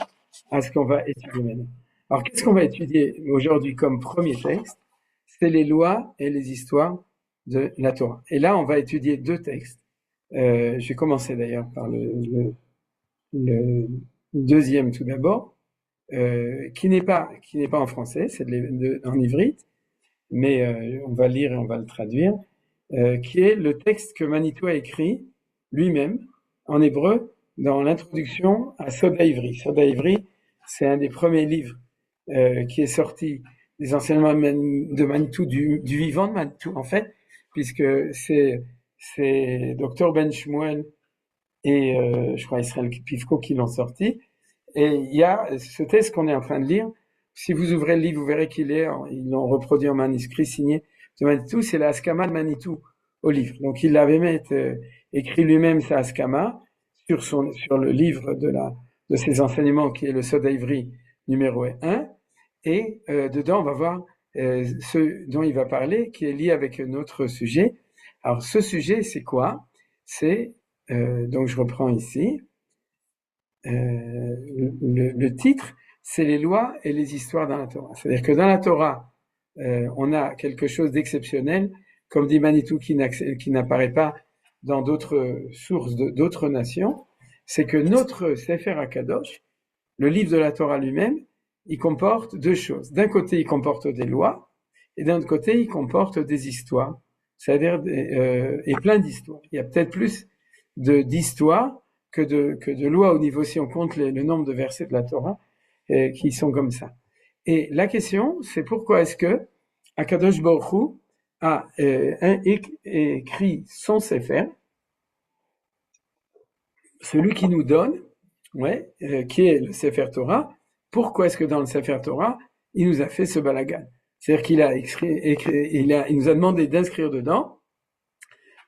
à ce qu'on va étudier maintenant. Alors, qu'est-ce qu'on va étudier aujourd'hui comme premier texte? C'est les lois et les histoires de la Torah. Et là, on va étudier deux textes. Je vais commencer d'ailleurs par le deuxième tout d'abord, qui n'est pas en français, c'est en ivrite, mais on va lire et on va le traduire, qui est le texte que Manitou a écrit lui-même en hébreu dans l'introduction à Soda Ivri. Soda Ivri, c'est un des premiers livres qui est sorti des enseignements de Manitou, du vivant de Manitou en fait, puisque c'est Dr Ben Shmuel et je crois Israël Pivko qui l'ont sorti. Et il y a ce texte qu'on est en train de lire. Si vous ouvrez le livre, vous verrez ils l'ont reproduit en manuscrit signé de Manitou. C'est la Haskama de Manitou au livre. Donc il avait même écrit lui-même sa Haskama sur le livre de ses enseignements qui est le Soda Ivri numéro 1. Et dedans, on va voir ce dont il va parler, qui est lié avec notre sujet. Alors, ce sujet, c'est quoi? C'est, donc je reprends ici, le titre, c'est les lois et les histoires dans la Torah. C'est-à-dire que dans la Torah, on a quelque chose d'exceptionnel, comme dit Manitou, qui n'apparaît pas dans d'autres sources d'autres nations, c'est que notre Sefer HaKadosh, le livre de la Torah lui-même, il comporte deux choses. D'un côté, il comporte des lois, et d'un autre côté, il comporte des histoires, c'est-à-dire et plein d'histoires. Il y a peut-être plus d'histoires que de lois au niveau, si on compte le nombre de versets de la Torah, qui sont comme ça. Et la question, c'est pourquoi est-ce que Akadosh Baruch Hu a écrit son Sefer, celui qui nous donne, qui est le Sefer Torah. Pourquoi est-ce que dans le Sefer Torah, il nous a fait ce balagan? C'est-à-dire qu'il a il nous a demandé d'inscrire dedans,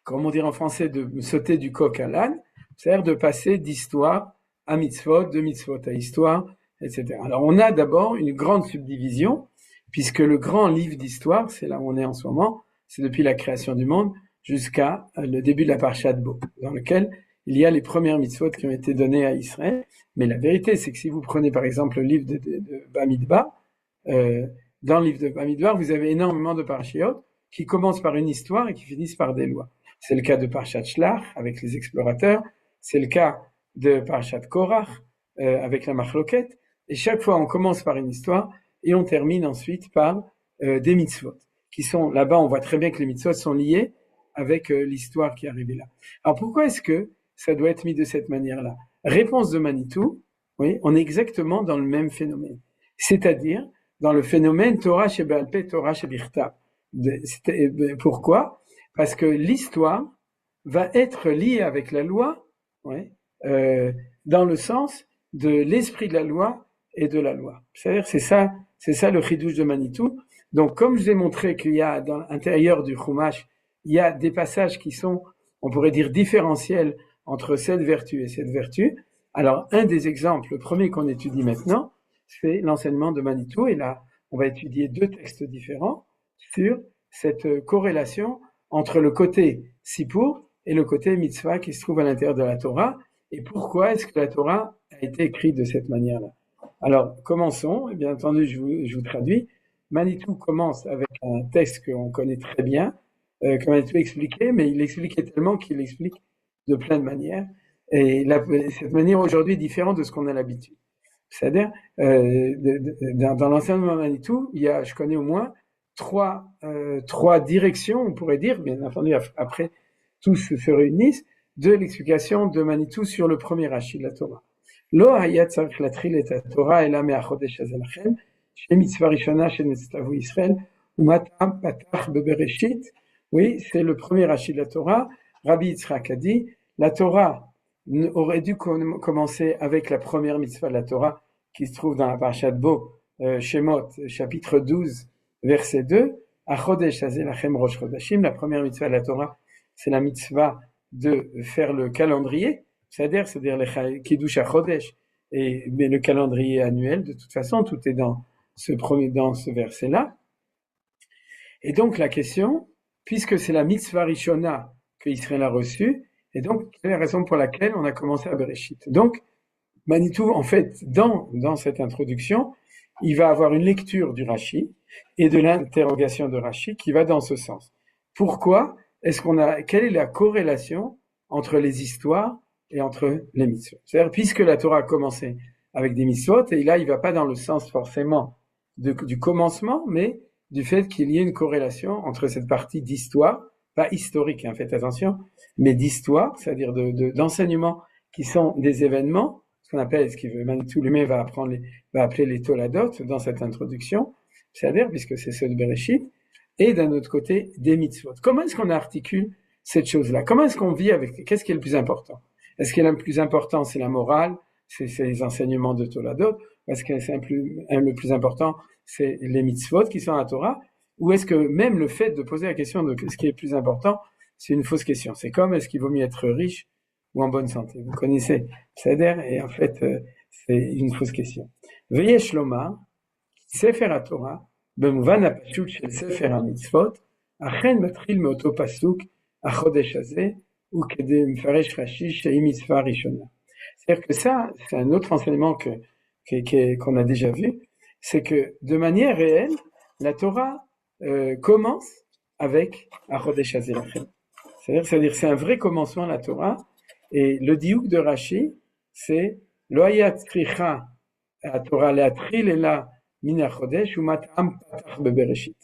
comme on dirait en français, de sauter du coq à l'âne, c'est-à-dire de passer d'histoire à mitzvot, de mitzvot à histoire, etc. Alors on a d'abord une grande subdivision, puisque le grand livre d'histoire, c'est là où on est en ce moment, c'est depuis la création du monde, jusqu'à le début de la Parshat Bo, dans lequel il y a les premières mitzvot qui ont été données à Israël. Mais la vérité, c'est que si vous prenez par exemple le livre de Bamidbar, dans le livre de Bamidbar, vous avez énormément de parshiot qui commencent par une histoire et qui finissent par des lois. C'est le cas de Parshat Shlach avec les explorateurs, c'est le cas de Parshat Korach avec la Machloket, et chaque fois on commence par une histoire et on termine ensuite par des mitzvot qui sont là-bas. On voit très bien que les mitzvot sont liés avec l'histoire qui est arrivée là. Alors pourquoi est-ce que ça doit être mis de cette manière-là? Réponse de Manitou, oui, on est exactement dans le même phénomène, c'est-à-dire dans le phénomène Torah Shebe'al Peh, Torah Shebichtav. Pourquoi? Parce que l'histoire va être liée avec la loi, ouais, dans le sens de l'esprit de la loi et de la loi. C'est-à-dire, c'est ça le chidouche de Manitou. Donc, comme je vous ai montré qu'il y a dans l'intérieur du Chumash, il y a des passages qui sont, on pourrait dire, différentiels entre cette vertu et cette vertu. Alors, un des exemples, le premier qu'on étudie maintenant, c'est l'enseignement de Manitou. Et là, on va étudier deux textes différents sur cette corrélation entre le côté Sipur et le côté Mitzvah qui se trouve à l'intérieur de la Torah. Et pourquoi est-ce que la Torah a été écrite de cette manière-là? Alors, commençons. Et bien entendu, je vous traduis. Manitou commence avec un texte qu'on connaît très bien, que Manitou expliquait, mais il expliquait tellement qu'il explique de plein de manières. Et cette manière aujourd'hui est différente de ce qu'on a l'habitude. C'est-à-dire, dans l'enseignement de Manitou, il y a, je connais au moins trois directions, on pourrait dire, bien entendu, après tous se réunissent, de l'explication de Manitou sur le premier Rashi de la Torah. Lo hayat tzarich latril et Torah ela me'achodesh haze lachem, she mitzvah rishona shenetztavu Israël, umatam patach bebereshit. Oui, c'est le premier Rashi de la Torah. Rabbi Yitzhak a dit, la Torah aurait dû commencer avec la première mitzvah de la Torah qui se trouve dans la Parashat Bo, Shemot, chapitre 12, verset 2, Achodesh hazeh lachem rosh chodashim. La première mitzvah de la Torah, c'est la mitzvah de faire le calendrier, c'est-à-dire le Kiddush HaChodesh, mais le calendrier annuel. De toute façon, tout est dans ce verset-là. Et donc la question, puisque c'est la mitzvah rishona que Israël a reçue, et donc quelle est la raison pour laquelle on a commencé à Bereshit? Donc Manitou, en fait, dans cette introduction, il va avoir une lecture du Rashi et de l'interrogation de Rashi qui va dans ce sens. Pourquoi quelle est la corrélation entre les histoires et entre les mitzvot? C'est-à-dire, puisque la Torah a commencé avec des mitzvot, et là, il va pas dans le sens forcément du commencement, mais du fait qu'il y ait une corrélation entre cette partie d'histoire, pas historique, hein, faites attention, mais d'histoire, c'est-à-dire d'enseignements qui sont des événements, ce qu'on appelle, Manitou lui-même va appeler les Toladot dans cette introduction, c'est-à-dire, puisque c'est ceux de Bereshit, et d'un autre côté, des mitzvot. Comment est-ce qu'on articule cette chose-là? Comment est-ce qu'on vit avec, qu'est-ce qui est le plus important? Est-ce que le plus important, c'est la morale, c'est les enseignements de Toladot? Est-ce que le plus important, c'est les mitzvot qui sont à la Torah? Ou est-ce que même le fait de poser la question de ce qui est le plus important, c'est une fausse question? C'est comme, est-ce qu'il vaut mieux être riche ou en bonne santé? Vous connaissez Seder, et en fait, c'est une fausse question. Veuillez Shlomar, Sefer HaTorah, במובן הפשוט של ספר המצוות, אכן מתחיל מאותו פסוק, החודש הזה, וכדי מפרש רש"י שהיא מצווה ראשונה. C'est-à-dire que ça, c'est un autre enseignement qu'on a déjà vu, c'est que de manière réelle, la Torah commence avec Achodesh Hazeh Lachem. C'est-à-dire c'est un vrai commencement la Torah, et le diouk de Rashi, c'est Lo hayat tzricha Torah le'atril ela min hachodesh umatam patach bebereshit.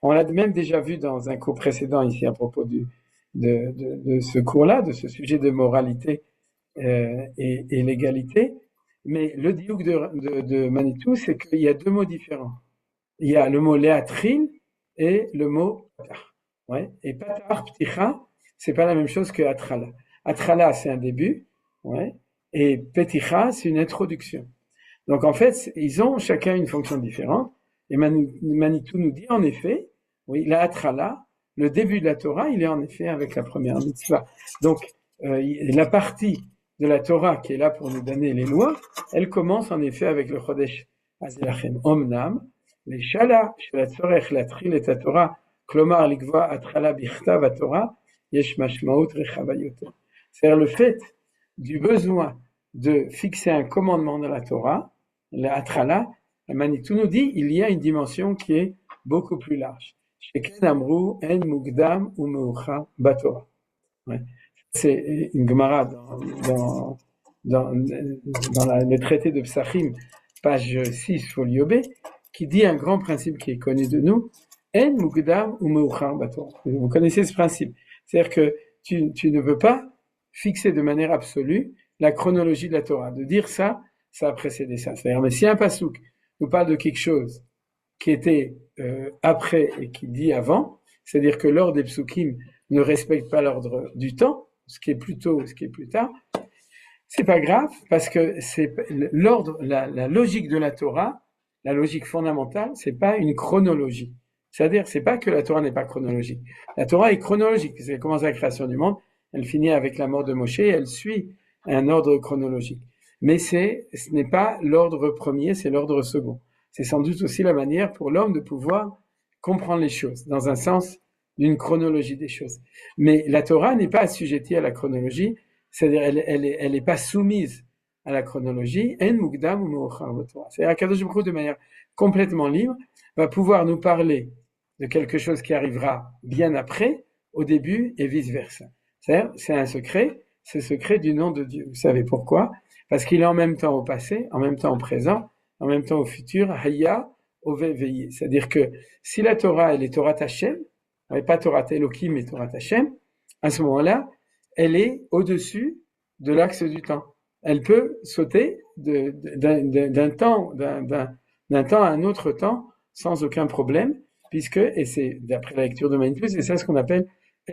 On l'a même déjà vu dans un cours précédent ici à propos de ce cours-là, de ce sujet de moralité et légalité. Mais le diouk de Manitou, c'est qu'il y a deux mots différents. Il y a le mot le'atril et le mot patach. Ouais. Et patach, pticha, c'est pas la même chose que atrala. Atrala, c'est un début, ouais, et peticha, c'est une introduction. Donc en fait, ils ont chacun une fonction différente. Et Manitou nous dit en effet, oui, la atrala, le début de la Torah, il est en effet avec la première mitzvah. Donc la partie de la Torah qui est là pour nous donner les lois, elle commence en effet avec le Chodesh Hazeh Lachem. Omnam, les shala shel hatzorech latril et Torah, klomar likva atrala bichtav haTorah, yesh mashmaut rechava yoter. C'est-à-dire le fait du besoin de fixer un commandement dans la Torah, la Hatrala, la Manitou nous dit, il y a une dimension qui est beaucoup plus large. Sheken amru en mugdam ou meucha batorah. Ouais. C'est une Gemara dans le traité de Psachim, page 6, folio B, qui dit un grand principe qui est connu de nous, en mugdam ou meucha batorah. Vous connaissez ce principe. C'est-à-dire que tu ne veux pas fixer de manière absolue la chronologie de la Torah, de dire ça a précédé ça. C'est-à-dire, mais si un pasouk nous parle de quelque chose qui était après et qui dit avant, c'est-à-dire que l'ordre des psukim ne respecte pas l'ordre du temps, ce qui est plus tôt, ce qui est plus tard, c'est pas grave, parce que c'est l'ordre, la logique de la Torah, la logique fondamentale, c'est pas une chronologie. C'est-à-dire, c'est pas que la Torah n'est pas chronologique. La Torah est chronologique, parce qu'elle commence à la création du monde, elle finit avec la mort de Moshe, et elle suit un ordre chronologique. Mais ce n'est pas l'ordre premier, c'est l'ordre second. C'est sans doute aussi la manière pour l'homme de pouvoir comprendre les choses, dans un sens d'une chronologie des choses. Mais la Torah n'est pas assujettie à la chronologie, c'est-à-dire elle est pas soumise à la chronologie. En mukdam ou meuchar b'Torah. C'est-à-dire Akadosh Baruch Hu, de manière complètement libre, va pouvoir nous parler de quelque chose qui arrivera bien après, au début, et vice-versa. C'est-à-dire, c'est un secret, c'est le secret du nom de Dieu. Vous savez pourquoi? Parce qu'il est en même temps au passé, en même temps au présent, en même temps au futur, Haya, Ove, Veillé. C'est-à-dire que si la Torah, elle est Torah Hashem, pas Torah Elohim, mais Torah Hashem, à ce moment-là, elle est au-dessus de l'axe du temps. Elle peut sauter d'un temps à un autre temps sans aucun problème, puisque, et c'est d'après la lecture de Manitou, c'est ça ce qu'on appelle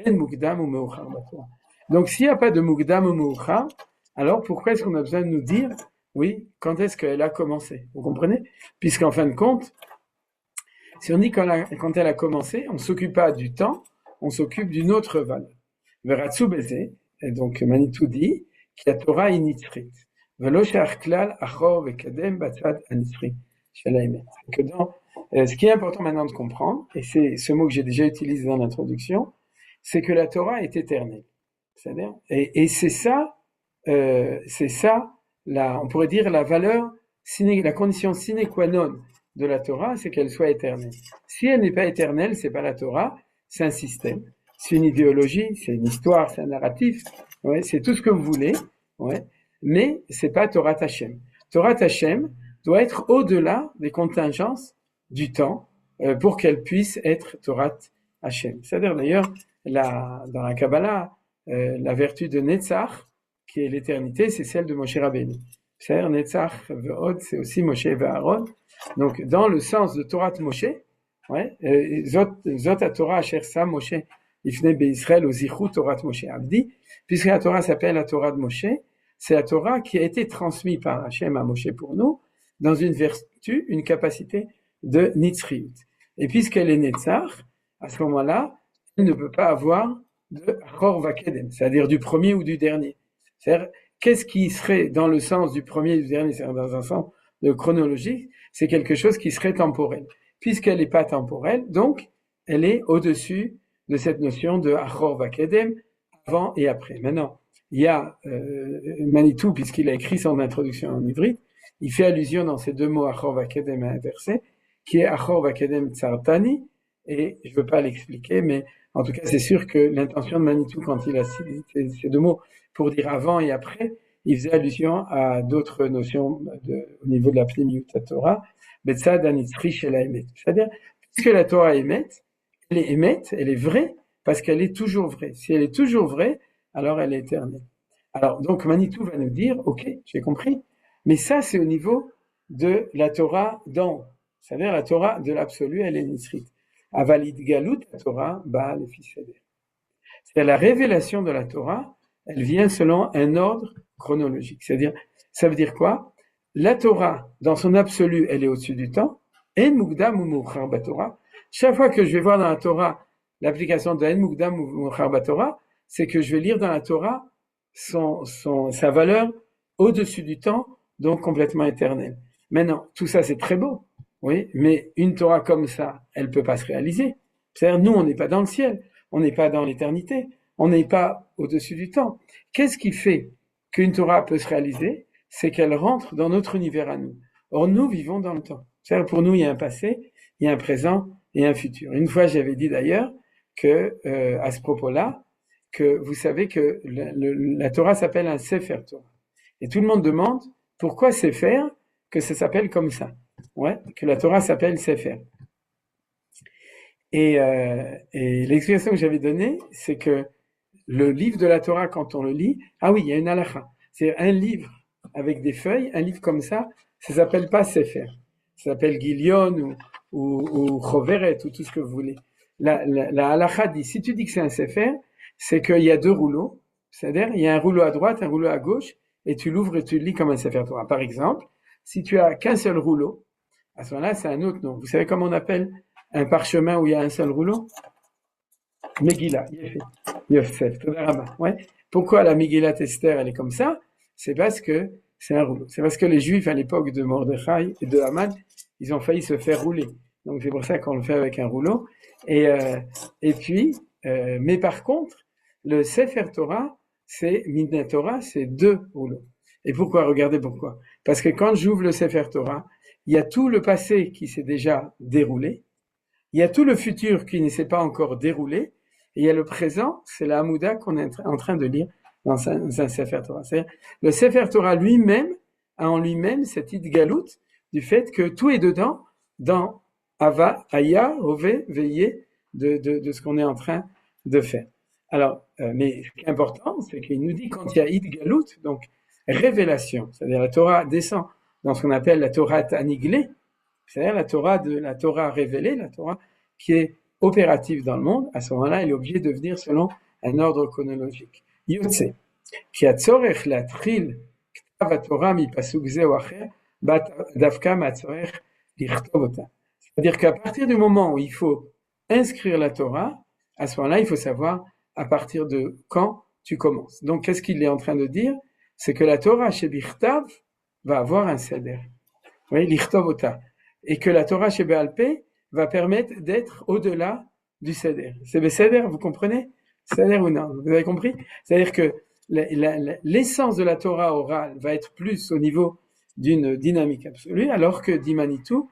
En Mukdam ou Meuchar Batorah. Donc s'il n'y a pas de Mukdam ou Meuchar, alors pourquoi est-ce qu'on a besoin de nous dire, oui, quand est-ce qu'elle a commencé? Vous comprenez? Puisqu'en fin de compte, si on dit quand elle a commencé, on ne s'occupe pas du temps, on s'occupe d'une autre valeur. Veratsu Beze, et donc Manitou dit, qui a Torah initzrit. Velo she'ach klal achor vekadem batzad anitzrit. Que ce qui est important maintenant de comprendre, et c'est ce mot que j'ai déjà utilisé dans l'introduction, c'est que la Torah est éternelle. C'est-à-dire, et c'est ça, on pourrait dire la valeur, la condition sine qua non de la Torah, c'est qu'elle soit éternelle. Si elle n'est pas éternelle, c'est pas la Torah, c'est un système, c'est une idéologie, c'est une histoire, c'est un narratif, ouais, c'est tout ce que vous voulez, ouais, mais c'est pas Torah Hashem. Torah Hashem doit être au-delà des contingences du temps pour qu'elle puisse être Torah Hashem. C'est-à-dire d'ailleurs, dans la Kabbalah, la vertu de Netzach, qui est l'éternité, c'est celle de Moshe Rabbeinu. C'est-à-dire Netzach ve'od, c'est aussi Moshe ve'Aaron. Donc, dans le sens de Torah Moshe, ouais, Zot Torah Asher Sam Moshe Ifne Be'Israël au Zichut Torah Moshe Abdi, puisque la Torah s'appelle la Torah de Moshe, c'est la Torah qui a été transmise par Hachem à Moshe pour nous, dans une vertu, une capacité de Nitzriut. Et puisqu'elle est Netzach, à ce moment-là, elle ne peut pas avoir de Achor Vakedem, c'est-à-dire du premier ou du dernier. C'est-à-dire, qu'est-ce qui serait dans le sens du premier et du dernier, c'est-à-dire dans un sens de chronologie, c'est quelque chose qui serait temporel. Puisqu'elle n'est pas temporelle, donc, elle est au-dessus de cette notion de Achor Vakedem, avant et après. Maintenant, il y a Manitou, puisqu'il a écrit son introduction en ivrite, il fait allusion dans ces deux mots Achor Vakedem à un verset, qui est Achor Vakedem Tsartani, et je ne veux pas l'expliquer, mais en tout cas, c'est sûr que l'intention de Manitou, quand il a cité ces deux mots pour dire avant et après, il faisait allusion à d'autres notions au niveau de la Pnimiut Torah, Betzad Anitzri Shel Haemet. C'est-à-dire, puisque la Torah est émet, elle est vraie, parce qu'elle est toujours vraie. Si elle est toujours vraie, alors elle est éternelle. Alors, donc, Manitou va nous dire, ok, j'ai compris, mais ça, c'est au niveau de la Torah d'en haut. C'est-à-dire, la Torah de l'absolu, elle est nitzrit. Avalid Galut, la Torah, Baal et Fisheder. C'est-à-dire, la révélation de la Torah, elle vient selon un ordre chronologique. C'est-à-dire, ça veut dire quoi? La Torah, dans son absolu, elle est au-dessus du temps. En Mukdam ou Meuchar Batorah. Chaque fois que je vais voir dans la Torah l'application de En Mukdam ou Meuchar Batorah, c'est que je vais lire dans la Torah sa valeur au-dessus du temps, donc complètement éternelle. Maintenant, tout ça, c'est très beau. Oui, mais une Torah comme ça, elle peut pas se réaliser. C'est-à-dire, nous, on n'est pas dans le ciel, on n'est pas dans l'éternité, on n'est pas au-dessus du temps. Qu'est-ce qui fait qu'une Torah peut se réaliser? C'est qu'elle rentre dans notre univers à nous. Or, nous vivons dans le temps. C'est-à-dire, pour nous, il y a un passé, il y a un présent et un futur. Une fois, j'avais dit d'ailleurs que, à ce propos-là, que vous savez que la Torah s'appelle un Sefer Torah. Et tout le monde demande pourquoi Sefer, que ça s'appelle comme ça. Ouais, que la Torah s'appelle Sefer. Et l'explication que j'avais donnée, c'est que le livre de la Torah, quand on le lit, ah oui, il y a une halakha. C'est un livre avec des feuilles, un livre comme ça s'appelle pas Sefer. Ça s'appelle Gilion ou Choveret ou tout ce que vous voulez. La halakha dit, si tu dis que c'est un Sefer, c'est qu'il y a deux rouleaux. C'est-à-dire, il y a un rouleau à droite, un rouleau à gauche, et tu l'ouvres et tu le lis comme un Sefer Torah. Par exemple, si tu as qu'un seul rouleau, à ce moment-là, c'est un autre nom. Vous savez comment on appelle un parchemin où il y a un seul rouleau? Megillah, Yosef, ouais. Pourquoi la Megillat Esther, elle est comme ça? C'est parce que c'est un rouleau. C'est parce que les Juifs, à l'époque de Mordechai et de Haman, ils ont failli se faire rouler. Donc c'est pour ça qu'on le fait avec un rouleau. Et puis, mais par contre, le Sefer Torah, c'est Midnei Torah, c'est deux rouleaux. Et pourquoi? Regardez pourquoi. Parce que quand j'ouvre le Sefer Torah, il y a tout le passé qui s'est déjà déroulé. Il y a tout le futur qui ne s'est pas encore déroulé. Et il y a le présent, c'est la Hamouda qu'on est en train de lire dans un Sefer Torah. C'est-à-dire, le Sefer Torah lui-même a en lui-même cette idgalout du fait que tout est dedans, dans Ava, Aya, Ove, Veillé, de ce qu'on est en train de faire. Alors, mais ce qui est important, c'est qu'il nous dit quand il y a idgalout, donc révélation, c'est-à-dire la Torah descend dans ce qu'on appelle la Torah Aniglé, c'est-à-dire la Torah révélée, la Torah qui est opérative dans le monde, à ce moment-là, elle est obligée de venir selon un ordre chronologique. Yotse, qui a tzorech latril ktav haTorah mipasuk ze ou acher, davka matzorech lichtov ota. C'est-à-dire qu'à partir du moment où il faut inscrire la Torah, à ce moment-là, il faut savoir à partir de quand tu commences. Donc, qu'est-ce qu'il est en train de dire? C'est que la Torah chez Bichtav va avoir un seder. Oui, lichtov ota. Et que la Torah chez Be'al Peh va permettre d'être au-delà du Seder. C'est le Seder, vous comprenez? Seder ou non? Vous avez compris? C'est-à-dire que l'essence de la Torah orale va être plus au niveau d'une dynamique absolue, alors que dit Manitou,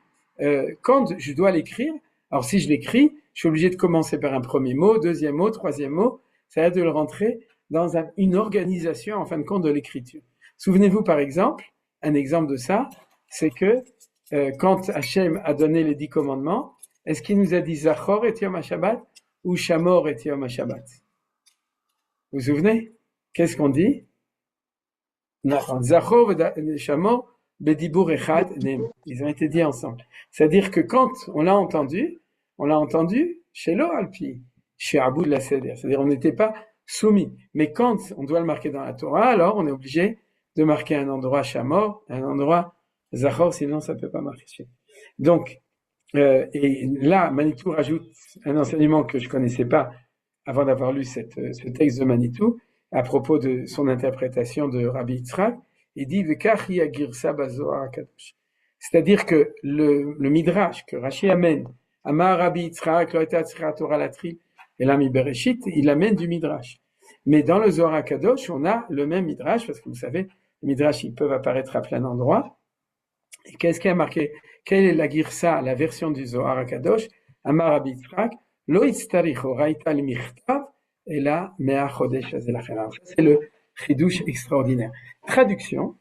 quand je dois l'écrire, alors si je l'écris, je suis obligé de commencer par un premier mot, deuxième mot, troisième mot, c'est-à-dire de le rentrer dans une organisation, en fin de compte, de l'écriture. Souvenez-vous, par exemple, un exemple de ça, c'est que quand Hachem a donné les 10 commandements, est-ce qu'il nous a dit Zachor et Yom HaShabbat ou Shamor et Yom HaShabbat? Vous vous souvenez? Qu'est-ce qu'on dit? Zachor et Shamor bedibur echad nem. Ils ont été dits ensemble. C'est-à-dire que quand on l'a entendu chez Lo Alpi, chez Abou de la Seder. C'est-à-dire on n'était pas soumis. Mais quand on doit le marquer dans la Torah, alors on est obligé de marquer un endroit Shamor, un endroit Zachor, sinon ça ne peut pas marcher. Donc, et là, Manitou rajoute un enseignement que je ne connaissais pas avant d'avoir lu ce texte de Manitou, à propos de son interprétation de Rabbi Yitzhak. Il dit V'kach hi hagirsa bazohar hakadosh. C'est-à-dire que le midrash que Rashi amène, Amar Rabbi Yitzhak, lo hayta tzricha Torah latril, et là mi Bereshit, il amène du midrash. Mais dans le Zohar HaKadosh, on a le même midrash, parce que vous savez, les midrash, ils peuvent apparaître à plein d'endroits. Et qu'est-ce qui a marqué? Quelle est la girsa, la version du Zohar HaKadosh? Amar Rabbi Yitzhak, lo yitztarich oraita l'michtav, et là, mea chodesh hazelachem. C'est le chidouche extraordinaire. Traduction,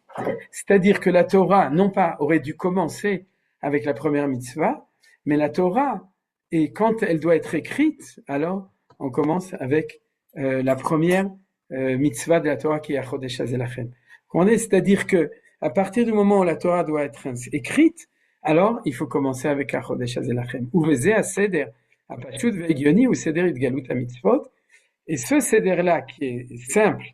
c'est-à-dire que la Torah, non pas aurait dû commencer avec la première mitzvah, mais la Torah, et quand elle doit être écrite, alors on commence avec la première mitzvah de la Torah qui est Chodesh Hazelachem. C'est-à-dire que à partir du moment où la Torah doit être écrite, alors il faut commencer avec Chodesh Hazelachem. Ou veze aseder, apachut vegioni ou seder idgalut mitzvot. Et ce seder-là qui est simple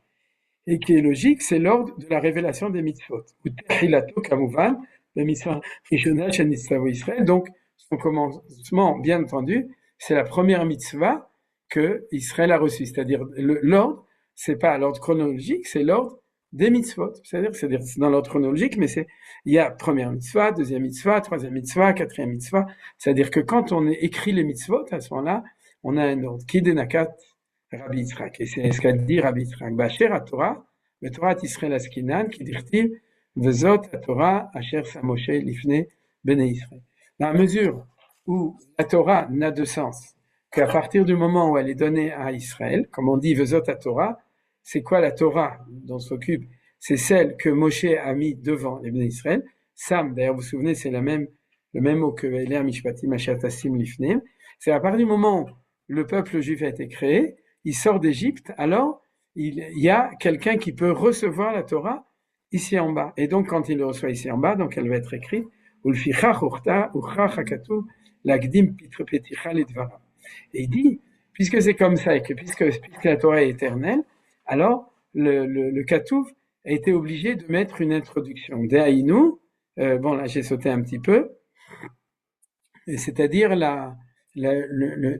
et qui est logique, c'est l'ordre de la révélation des mitzvot. Ou techilato kamuvan, la mitzvah rishona shenitzavo Israël. Donc son commencement, bien entendu, c'est la première mitzvah que Israël a reçue. C'est-à-dire l'ordre, c'est pas l'ordre chronologique, c'est l'ordre des mitzvot. C'est-à-dire c'est dans l'ordre chronologique, mais il y a première mitzvah, deuxième mitzvah, troisième mitzvah, quatrième mitzvah. C'est-à-dire que quand on écrit les mitzvot, à ce moment-là, on a un ordre. Kidenakat Rabbi Yitzhak. Et c'est ce qu'a dit Rabbi Yitzhak. Ba'asher Torah, le Torah Israël Askinan, qui dit Vezot Torah Asher Samoshe Lifne Bene Israël. Dans la mesure où la Torah n'a de sens qu'à partir du moment où elle est donnée à Israël, comme on dit Vezot Torah, c'est quoi la Torah dont s'occupe? C'est celle que Moshe a mis devant les Bene Israël. Sam, d'ailleurs, vous vous souvenez, c'est le même mot que Eler Mishpatim Asher Tassim Lifneim. C'est à partir du moment où le peuple juif a été créé, il sort d'Égypte, alors il y a quelqu'un qui peut recevoir la Torah ici en bas. Et donc, quand il le reçoit ici en bas, donc elle va être écrite, et il dit, puisque c'est comme ça, et que puisque la Torah est éternelle, alors le Katouf a été obligé de mettre une introduction. Dehaïnou, bon là j'ai sauté un petit peu, c'est-à-dire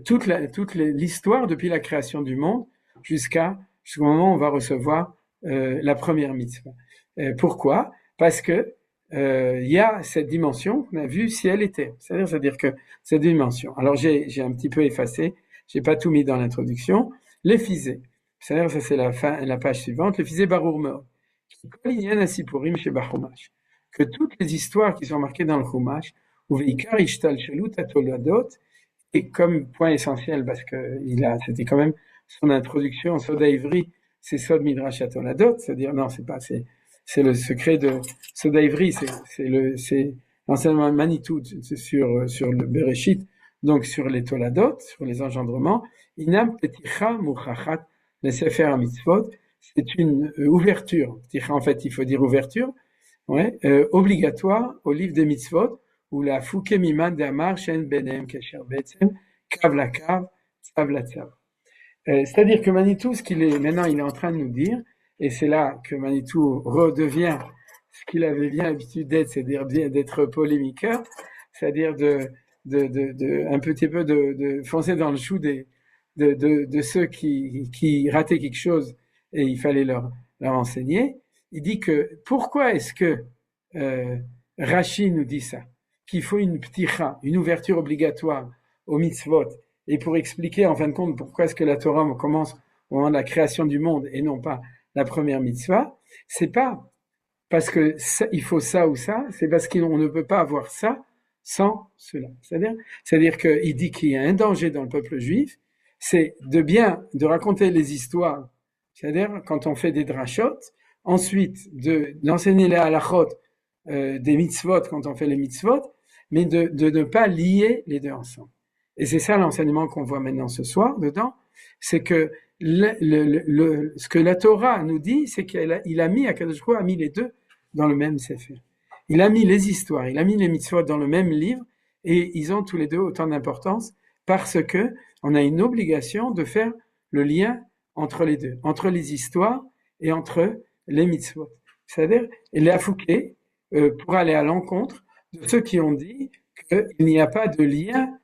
toute l'histoire depuis la création du monde jusqu'au moment où on va recevoir la première mitzvah. Pourquoi? Parce que il y a cette dimension qu'on a vue ciel et terre. C'est-à-dire que cette dimension. Alors j'ai un petit peu effacé, j'ai pas tout mis dans l'introduction. Les physés. C'est-à-dire ça c'est la page suivante. Le physé Barour Meod. Que toutes les histoires qui sont marquées dans le Chumash, et comme point essentiel, parce que c'était quand même son introduction, Soda Ivri, c'est Sod Midrash Toladot, c'est-à-dire, non, c'est le secret de Soda Ivri, c'est l'enseignement Manitou sur le Bereshit, donc sur les Toladot, sur les engendrements. Inam Peticha Muchachat, les Sefer Mitzvot, c'est une ouverture. Peticha, en fait, il faut dire ouverture, ouais, obligatoire au livre des Mitzvot, ou la Fouke Miman d'Amar Shen Benem Kesher Betzem, Kav la Kav, Tzav la Tzav. C'est-à-dire que Manitou, maintenant il est en train de nous dire, et c'est là que Manitou redevient ce qu'il avait bien l'habitude d'être, c'est-à-dire d'être polémiqueur, c'est-à-dire un petit peu de foncer dans le chou de ceux qui rataient quelque chose et il fallait leur enseigner. Il dit que pourquoi est-ce que Rashi nous dit ça, qu'il faut une pticha, une ouverture obligatoire au mitzvot, et pour expliquer en fin de compte pourquoi est-ce que la Torah commence au moment de la création du monde et non pas la première mitzvah, c'est pas parce que il faut ça ou ça, c'est parce qu'on ne peut pas avoir ça sans cela. C'est-à-dire qu'il dit qu'il y a un danger dans le peuple juif, c'est de raconter les histoires, c'est-à-dire quand on fait des drachot, ensuite d'enseigner les halachot des mitzvot quand on fait les mitzvot, mais de ne pas lier les deux ensemble. Et c'est ça l'enseignement qu'on voit maintenant ce soir dedans, c'est que ce que la Torah nous dit, c'est qu'il a mis, Akadosh Baruch Hu a mis les deux dans le même sefer. Il a mis les histoires, il a mis les mitzvot dans le même livre, et ils ont tous les deux autant d'importance parce que on a une obligation de faire le lien entre les deux, entre les histoires et entre les mitzvot. C'est-à-dire, il a fouqué pour aller à l'encontre de ceux qui ont dit qu'il n'y a pas de lien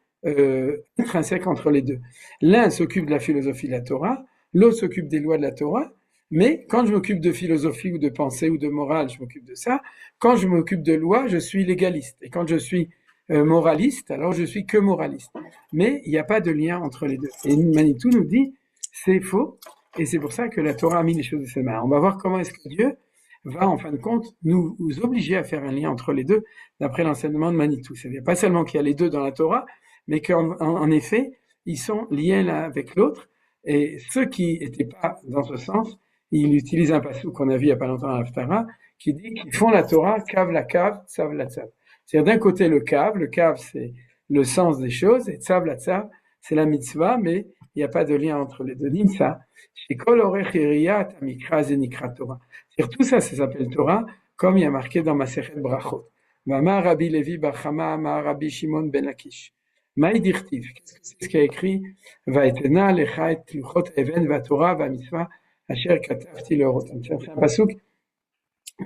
intrinsèque entre les deux. L'un s'occupe de la philosophie de la Torah, l'autre s'occupe des lois de la Torah, mais quand je m'occupe de philosophie ou de pensée ou de morale, je m'occupe de ça. Quand je m'occupe de loi, je suis légaliste. Et quand je suis moraliste, alors je suis que moraliste. Mais il n'y a pas de lien entre les deux. Et Manitou nous dit, c'est faux, et c'est pour ça que la Torah a mis les choses de cette manière. On va voir comment est-ce que Dieu va, en fin de compte, nous obliger à faire un lien entre les deux, d'après l'enseignement de Manitou. C'est-à-dire pas seulement qu'il y a les deux dans la Torah, mais qu'en effet, ils sont liés l'un avec l'autre, et ceux qui n'étaient pas dans ce sens, ils utilisent un passage qu'on a vu il n'y a pas longtemps à l'Haftara, qui dit qu'ils font la Torah, kav la kav, tzav la tzav. C'est-à-dire d'un côté le kav c'est le sens des choses, et tzav la tzav, c'est la mitzvah, mais il n'y a pas de lien entre les deux. Nimsa, shekol orech iriyat amikra zenikra Torah. C'est-à-dire tout ça, ça s'appelle Torah, comme il y a marqué dans Masechet Brachot. Vama Rabbi Levi bar Chama, ma Rabbi Shimon ben Lakish. Maïdirtiv, qu'est-ce que c'est ce qu'il a écrit? Vaetena lecha et luchot even va Torah va mitzvah asher katavti lerotam. C'est un pasouk.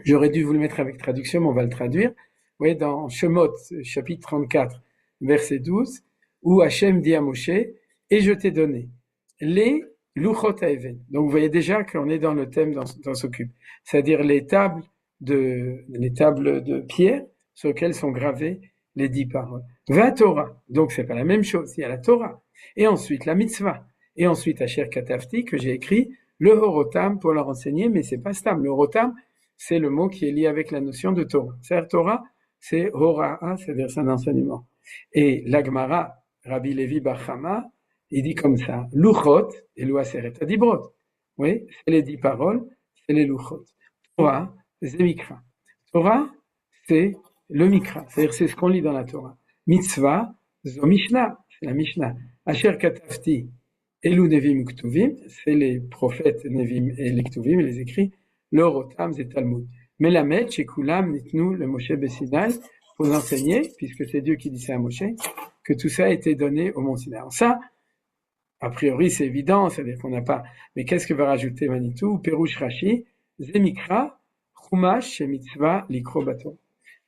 J'aurais dû vous le mettre avec traduction, mais on va le traduire. Vous voyez, dans Shemot, chapitre 34, verset 12, où Hachem dit à Moshe, et je t'ai donné les luchot even. Donc, vous voyez déjà qu'on est dans le thème dont s'occupe. C'est-à-dire les tables de pierre sur lesquelles sont gravées les 10 paroles. Va Torah. Donc, c'est pas la même chose. Il y a la Torah. Et ensuite, la mitzvah. Et ensuite, Asher Katafti, que j'ai écrit, le Horotam pour leur enseigner, mais c'est pas Stam. Le Horotam, c'est le mot qui est lié avec la notion de Torah. C'est-à-dire Torah, c'est Hora'a, c'est-à-dire c'est un enseignement. Et l'Agmara, Rabbi Levi Bachama, il dit comme ça, Luchot et Luaseret Adibrot. Oui, c'est les 10 paroles, c'est les Luchot. Torah, c'est Mikra. Torah, c'est le Mikra, c'est-à-dire c'est ce qu'on lit dans la Torah. Mitzvah, Zo Mishnah, c'est la Mishnah. Asher Katafti, Elu Nevim Ktuvim, c'est les prophètes Nevim et les Ktuvim, les écrits, le Rotam, c'est Talmud. Melamed, Shekulam, Nitnu, le Moshe Bessinai, pour nous enseigner, puisque c'est Dieu qui dit ça à Moshe, que tout ça a été donné au Mont Sinaï. Alors ça, a priori, c'est évident, c'est-à-dire qu'on n'a pas, mais qu'est-ce que va rajouter Manitou? Perush Rashi, Zemikra, Chumash, et Mitzvah, Likro Bato.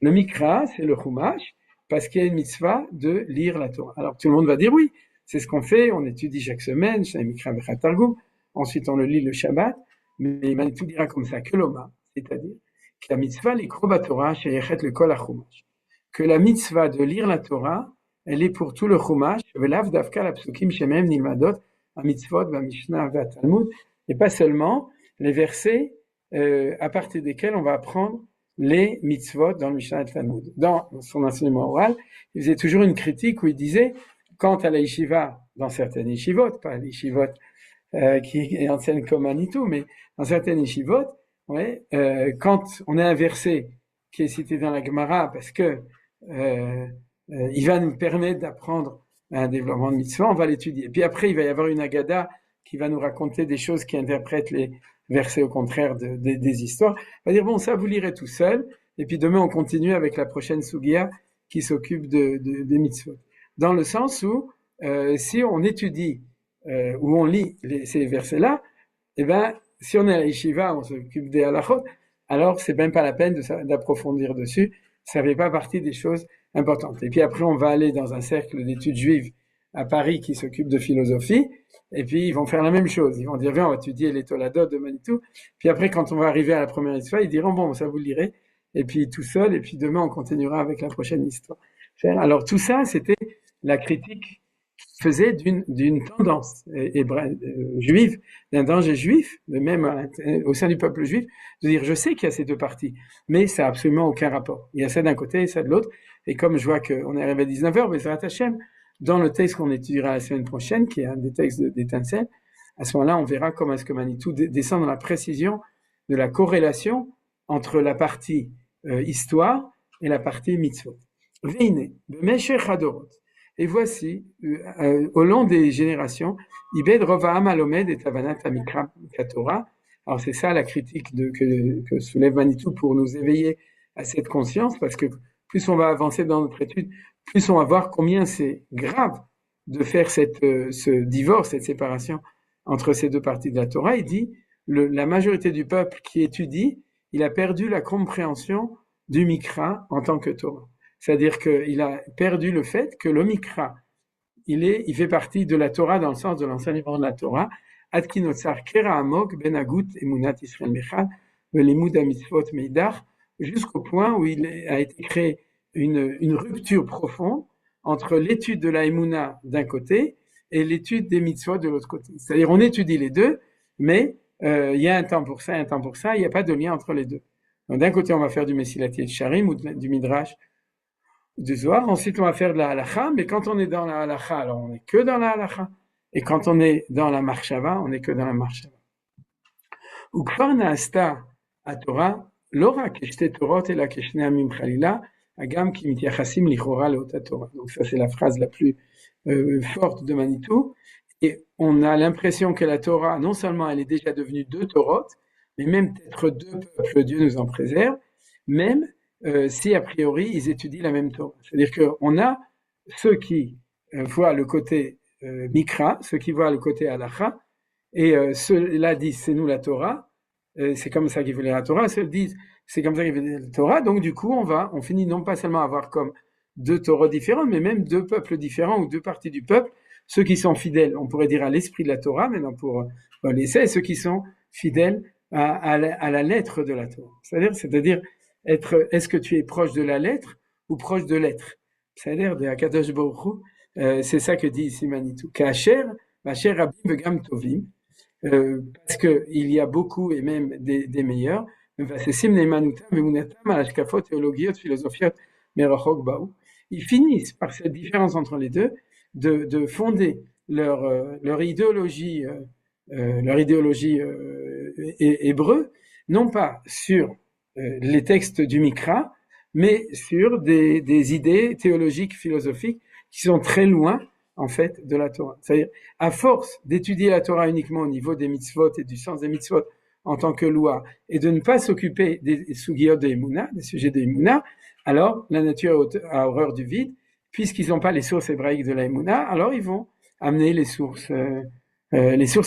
Le Mikra, c'est le Chumash, parce qu'il y a une mitzvah de lire la Torah. Alors tout le monde va dire oui, c'est ce qu'on fait, on étudie chaque semaine, chez Mikra Bechat Targum, ensuite on le lit le Shabbat, mais Manitou dira comme ça, que l'Oma, c'est-à-dire que la mitzvah Likro Batorah, Sheyechet le Kol HaChumash, que la mitzvah de lire la Torah, elle est pour tout le Chumash, velav davka la psukim shemem nilmadot, a mitzvot, va Mishnah, va Talmud, et pas seulement les versets à partir desquels on va apprendre les mitzvot dans le Mishnah et le Talmud. Dans son enseignement oral, il faisait toujours une critique où il disait, quant à la yeshiva, dans certaines yeshivot, pas les yeshivot qui enseignent comme Manitou, mais dans certaines yeshivot, ouais, quand on a un verset qui est cité dans la Gemara, parce que il va nous permettre d'apprendre un développement de mitzvah, on va l'étudier. Et puis après, il va y avoir une Agada qui va nous raconter des choses qui interprètent les versets au contraire des histoires. On va dire, bon, ça, vous lirez tout seul, et puis demain, on continue avec la prochaine Sugia qui s'occupe des mitzvot. Dans le sens où, si on étudie, ou on lit ces versets-là, eh ben, si on est à la yeshiva, on s'occupe des halachot, alors c'est même pas la peine d'approfondir dessus, ça fait pas partie des choses importantes. Et puis après, on va aller dans un cercle d'études juives à Paris qui s'occupe de philosophie, et puis ils vont faire la même chose. Ils vont dire, viens, on va étudier les Toladot de Manitou. Puis après, quand on va arriver à la première histoire, ils diront, bon, ça vous le lirez, et puis tout seul, et puis demain, on continuera avec la prochaine histoire. Alors tout ça, c'était la critique qui faisait d'une tendance juive, d'un danger juif, même au sein du peuple juif, de dire, je sais qu'il y a ces deux parties, mais ça n'a absolument aucun rapport. Il y a ça d'un côté et ça de l'autre. Et comme je vois qu'on est arrivé à 19h, Bezrat Hashem, dans le texte qu'on étudiera la semaine prochaine, qui est un des textes d'Étincelle, à ce moment-là, on verra comment est-ce que Manitou descend dans la précision de la corrélation entre la partie histoire et la partie mitzvot. Veine, b'meshech hadorot. Et voici, au long des générations, Ibed Rovaam Alomed et Tavanat Amikra Katora. Alors c'est ça la critique que soulève Manitou pour nous éveiller à cette conscience, parce que plus on va avancer dans notre étude, plus on va voir combien c'est grave de faire ce divorce, cette séparation entre ces deux parties de la Torah. Il dit, la majorité du peuple qui étudie, il a perdu la compréhension du Mikra en tant que Torah. C'est-à-dire qu'il a perdu le fait que le Mikra, il fait partie de la Torah dans le sens de l'enseignement de la Torah. Adkinotsar kera amok ben agut emunat Israël mechad velimud mitzvot meidach, jusqu'au point où il a été créé une rupture profonde entre l'étude de la Emouna d'un côté et l'étude des mitzvot de l'autre côté. C'est-à-dire on étudie les deux, mais il y a un temps pour ça, un temps pour ça, il n'y a pas de lien entre les deux. Donc d'un côté on va faire du Messilat Yesharim ou du Midrash du Zohar, ensuite on va faire de la halacha, mais quand on est dans la halacha, alors on n'est que dans la halacha, et quand on est dans la marshava, on n'est que dans la marshava. Ukvar na'asta ha-Torah, lo rak shte torot ela keshne amim chalila, agam ki mityachasim lichora leota Torah. Donc ça c'est la phrase la plus forte de Manitou, et on a l'impression que la Torah, non seulement elle est déjà devenue deux Torot, mais même peut-être deux peuples, Dieu nous en préserve, même si a priori ils étudient la même Torah. C'est-à-dire qu'on a ceux qui voient le côté Mikra, ceux qui voient le côté Halacha, et ceux-là disent c'est nous la Torah, c'est comme ça qu'ils veulent la Torah, ceux disent c'est comme ça qu'ils veulent la Torah, donc du coup on finit non pas seulement à avoir comme deux Torahs différents, mais même deux peuples différents ou deux parties du peuple, ceux qui sont fidèles, on pourrait dire à l'esprit de la Torah, maintenant pour l'essai, et ceux qui sont fidèles à la lettre de la Torah. C'est-à-dire est-ce que tu es proche de la lettre ou proche de l'être? C'est-à-dire de Akadosh Baruch Hu, c'est ça que dit ici Manitou. Kacher Vacher Rabim Vegam Tovim, parce qu'il y a beaucoup et même des meilleurs. Ils finissent par cette différence entre les deux de fonder leur idéologie hébreu, non pas sur les textes du Mikra, mais sur des idées théologiques, philosophiques qui sont très loin en fait de la Torah. C'est-à-dire, à force d'étudier la Torah uniquement au niveau des mitzvot et du sens des mitzvot en tant que loi, et de ne pas s'occuper des sugiyot de Emouna, des sujets de Emouna, alors la nature a horreur du vide, puisqu'ils n'ont pas les sources hébraïques de la Emouna, alors ils vont amener les sources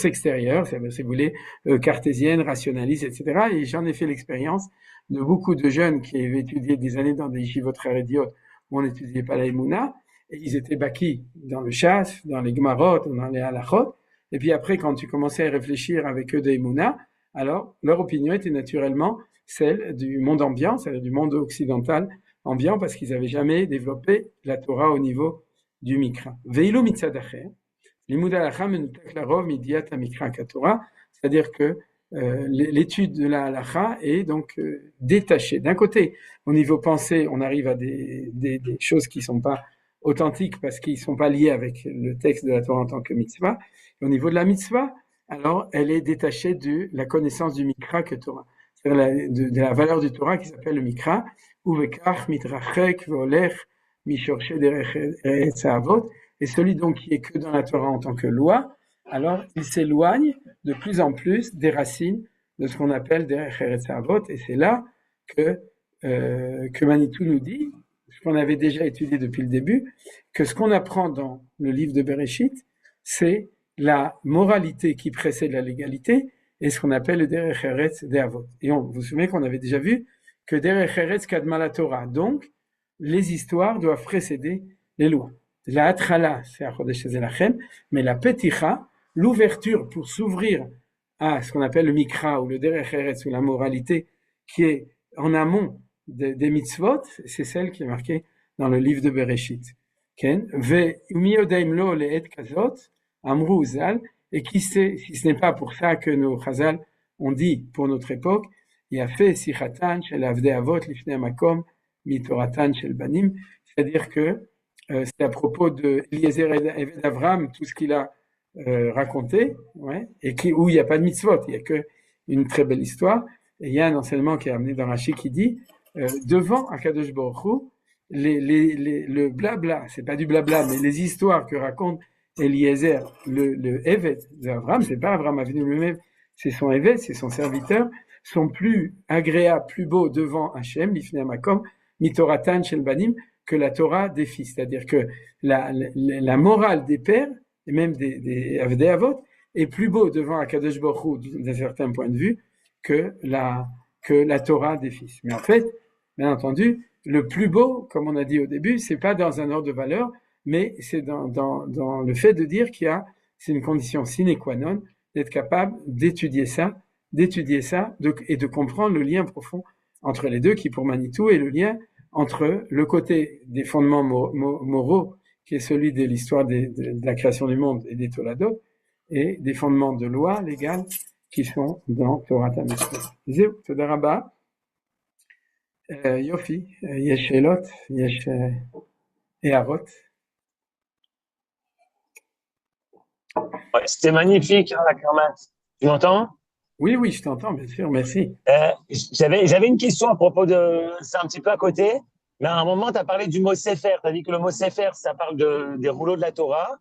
extérieures, si vous voulez, cartésiennes, rationalistes, etc. Et j'en ai fait l'expérience de beaucoup de jeunes qui avaient étudié des années dans des yeshivot charédiotes où on n'étudiait pas la Emouna, et ils étaient baki dans le chasse, dans les gmarot, dans les halachot. Et puis après, quand tu commençais à réfléchir avec eux de Emouna, alors leur opinion était naturellement celle du monde ambiant, c'est-à-dire du monde occidental ambiant, parce qu'ils n'avaient jamais développé la Torah au niveau du Mikra. Ve'ilu mitzadacher, limud halacha menutak larov midiat hamikra katorah, c'est-à-dire que l'étude de la halacha est donc détachée. D'un côté, au niveau pensée, on arrive à des choses qui ne sont pas authentiques parce qu'ils ne sont pas liés avec le texte de la Torah en tant que mitzvah. Et au niveau de la mitzvah, alors elle est détachée de la connaissance du Mikra que Torah, c'est-à-dire de la valeur du Torah qui s'appelle le Mikra, uvekach mitrachek veolech mishorche derech eretz haavot, et celui donc qui est que dans la Torah en tant que loi, alors il s'éloigne de plus en plus des racines de ce qu'on appelle derech eretz haavot, et c'est là que Manitou nous dit, ce qu'on avait déjà étudié depuis le début, que ce qu'on apprend dans le livre de Bereshit, c'est la moralité qui précède la légalité et ce qu'on appelle le derech eretz de'avot. Et vous vous souvenez qu'on avait déjà vu que derech eretz kadma la Torah. Donc, les histoires doivent précéder les lois. La atchala, c'est achodesh zelachem, mais la peticha, l'ouverture pour s'ouvrir à ce qu'on appelle le mikra ou le derech eretz ou la moralité qui est en amont des mitzvot, c'est celle qui est marquée dans le livre de Bereshit. Ken, ve umiyodaim lo le'et kazot, Amrou Zal, et qui sait si ce n'est pas pour ça que nos Chazal ont dit pour notre époque, il a fait Sichatan shel Avdei Avot lifnei makom mitoratan shel banim, c'est-à-dire que c'est à propos de Eliezer Eved Avram, tout ce qu'il a raconté, ouais, et où il n'y a pas de mitzvot, il n'y a que une très belle histoire. Et il y a un enseignement qui est amené dans Rashi qui dit devant Akadosh Baruch Hu, le blabla, c'est pas du blabla, mais les histoires que raconte Eliezer, le Eved d'Avram, c'est pas Avram Avinu lui-même, c'est son Eved, c'est son serviteur, sont plus agréables, plus beaux devant Hachem, l'ifnei makom, mitoratan shel banim, que la Torah des fils. C'est-à-dire que la morale des pères, et même des Avdei Avot, est plus beau devant Akadosh Baruch Hu, d'un certain point de vue, que la Torah des fils. Mais en fait, bien entendu, le plus beau, comme on a dit au début, c'est pas dans un ordre de valeur, mais c'est dans le fait de dire c'est une condition sine qua non d'être capable d'étudier ça et de comprendre le lien profond entre les deux, qui pour Manitou est le lien entre le côté des fondements moraux, qui est celui de l'histoire de la création du monde et des Toladot, et des fondements de loi légale qui sont dans Torah Mitzvot. Zéou, toda rabba. Yofi, yesh shelot, yesh הערות? Ouais, c'était magnifique, hein, la Kermesse. Tu m'entends? Oui, oui, je t'entends, bien sûr, merci. J'avais une question à propos de... C'est un petit peu à côté, mais à un moment, tu as parlé du mot Sefer. Tu as dit que le mot Sefer, ça parle des rouleaux de la Torah.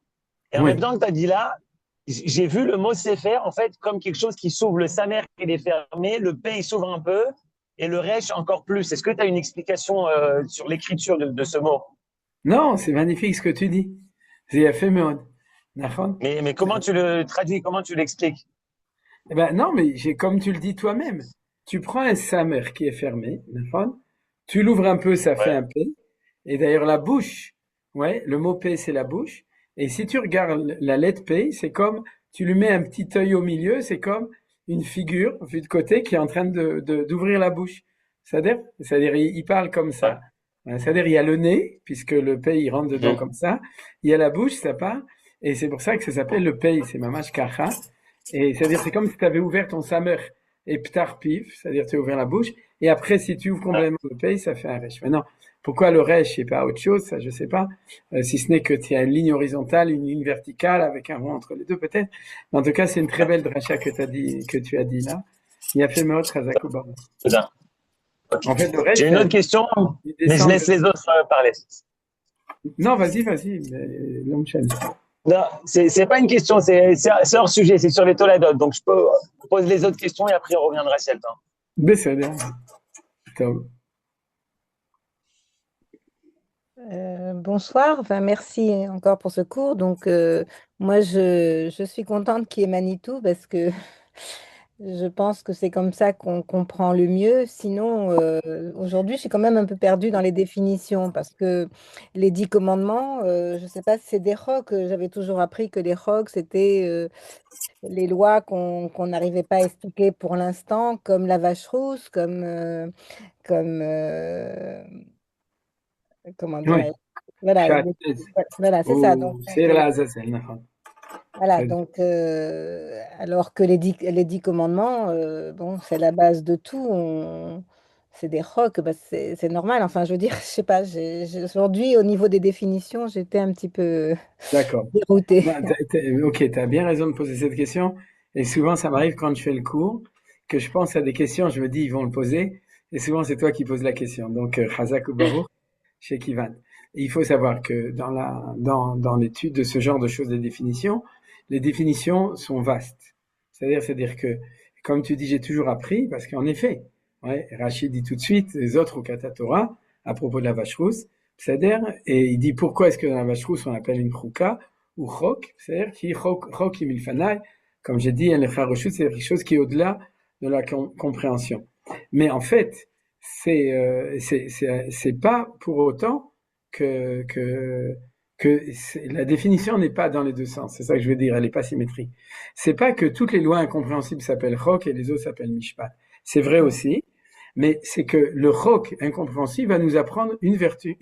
Et en Oui. même temps que tu as dit là, j'ai vu le mot Sefer, en fait, comme quelque chose qui s'ouvre. Le Samer, il est fermé, le P, il s'ouvre un peu, et le Resh encore plus. Est-ce que tu as une explication sur l'écriture de ce mot? Non, c'est magnifique ce que tu dis. C'est yafé meod. Mais comment tu le traduis? Comment tu l'expliques? Eh ben, non, mais comme tu le dis toi-même, tu prends un samer qui est fermé, tu l'ouvres un peu, ça fait un P. Et d'ailleurs, la bouche, ouais, le mot P, c'est la bouche. Et si tu regardes la lettre P, c'est comme, tu lui mets un petit œil au milieu, c'est comme une figure vue de côté qui est en train d'ouvrir la bouche. C'est-à-dire, il parle comme ça. C'est-à-dire, il y a le nez, puisque le P, il rentre dedans comme ça. Il y a la bouche, ça part. Et c'est pour ça que ça s'appelle le pei, c'est mamash kacha. Et c'est-à-dire, c'est comme si tu avais ouvert ton samer et ptar pif, c'est-à-dire tu as ouvert la bouche. Et après, si tu ouvres complètement le pei, ça fait un resh. Maintenant, pourquoi le resh et pas autre chose, ça je sais pas. Si ce n'est que tu as une ligne horizontale, une ligne verticale avec un rond entre les deux peut-être. Mais en tout cas, c'est une très belle dracha que tu as dit là. Il a fait Meot Chazakouba. C'est ça. En fait, le resh, J'ai une autre question, il mais je descend laisse les autres parler. Non, vas-y, mais l'homme chaîne. Non, c'est pas une question, c'est hors sujet, c'est sur les Toledot. Donc je peux poser les autres questions et après on reviendra si y a le temps. Besséder. Top. Bonsoir, enfin, merci encore pour ce cours. Donc, moi, je suis contente qu'il y ait Manitou parce que je pense que c'est comme ça qu'on comprend le mieux. Sinon, aujourd'hui, je suis quand même un peu perdue dans les définitions parce que les 10 commandements, je ne sais pas si c'est des rocs. J'avais toujours appris que les rocs, c'était les lois qu'on n'arrivait pas à expliquer pour l'instant, comme la vache rousse, comme comment Oui. dirais-je? Voilà, Chatez. voilà, c'est ça. Donc, Ou Sir la Azazel, d'accord. voilà, Très bien. donc, alors que les 10 commandements, bon, c'est la base de tout. C'est des rocs, bah, c'est normal. Enfin, je veux dire, je sais pas, aujourd'hui, au niveau des définitions, j'étais un petit peu D'accord. déroutée. Non, ok, tu as bien raison de poser cette question. Et souvent, ça m'arrive quand je fais le cours, que je pense à des questions, je me dis, ils vont le poser. Et souvent, c'est toi qui poses la question. Donc, Chazak ou Baruch, chez Kivan. Et il faut savoir que dans l'étude de ce genre de choses, des définitions, les définitions sont vastes. C'est-à-dire que, comme tu dis, j'ai toujours appris, parce qu'en effet, ouais, Rachid dit tout de suite, les autres au Katatora, à propos de la vache rousse, c'est-à-dire, et il dit pourquoi est-ce que dans la vache rousse on appelle une chouka ou chok, c'est-à-dire qui chok imilfanai, comme j'ai dit, le charoshut, c'est quelque chose qui est au-delà de la compréhension. Mais en fait, c'est pas pour autant que la définition n'est pas dans les deux sens. C'est ça que je veux dire, elle n'est pas symétrique. C'est pas que toutes les lois incompréhensibles s'appellent chok et les autres s'appellent mishpat. C'est vrai aussi, mais c'est que le chok incompréhensible va nous apprendre une vertu,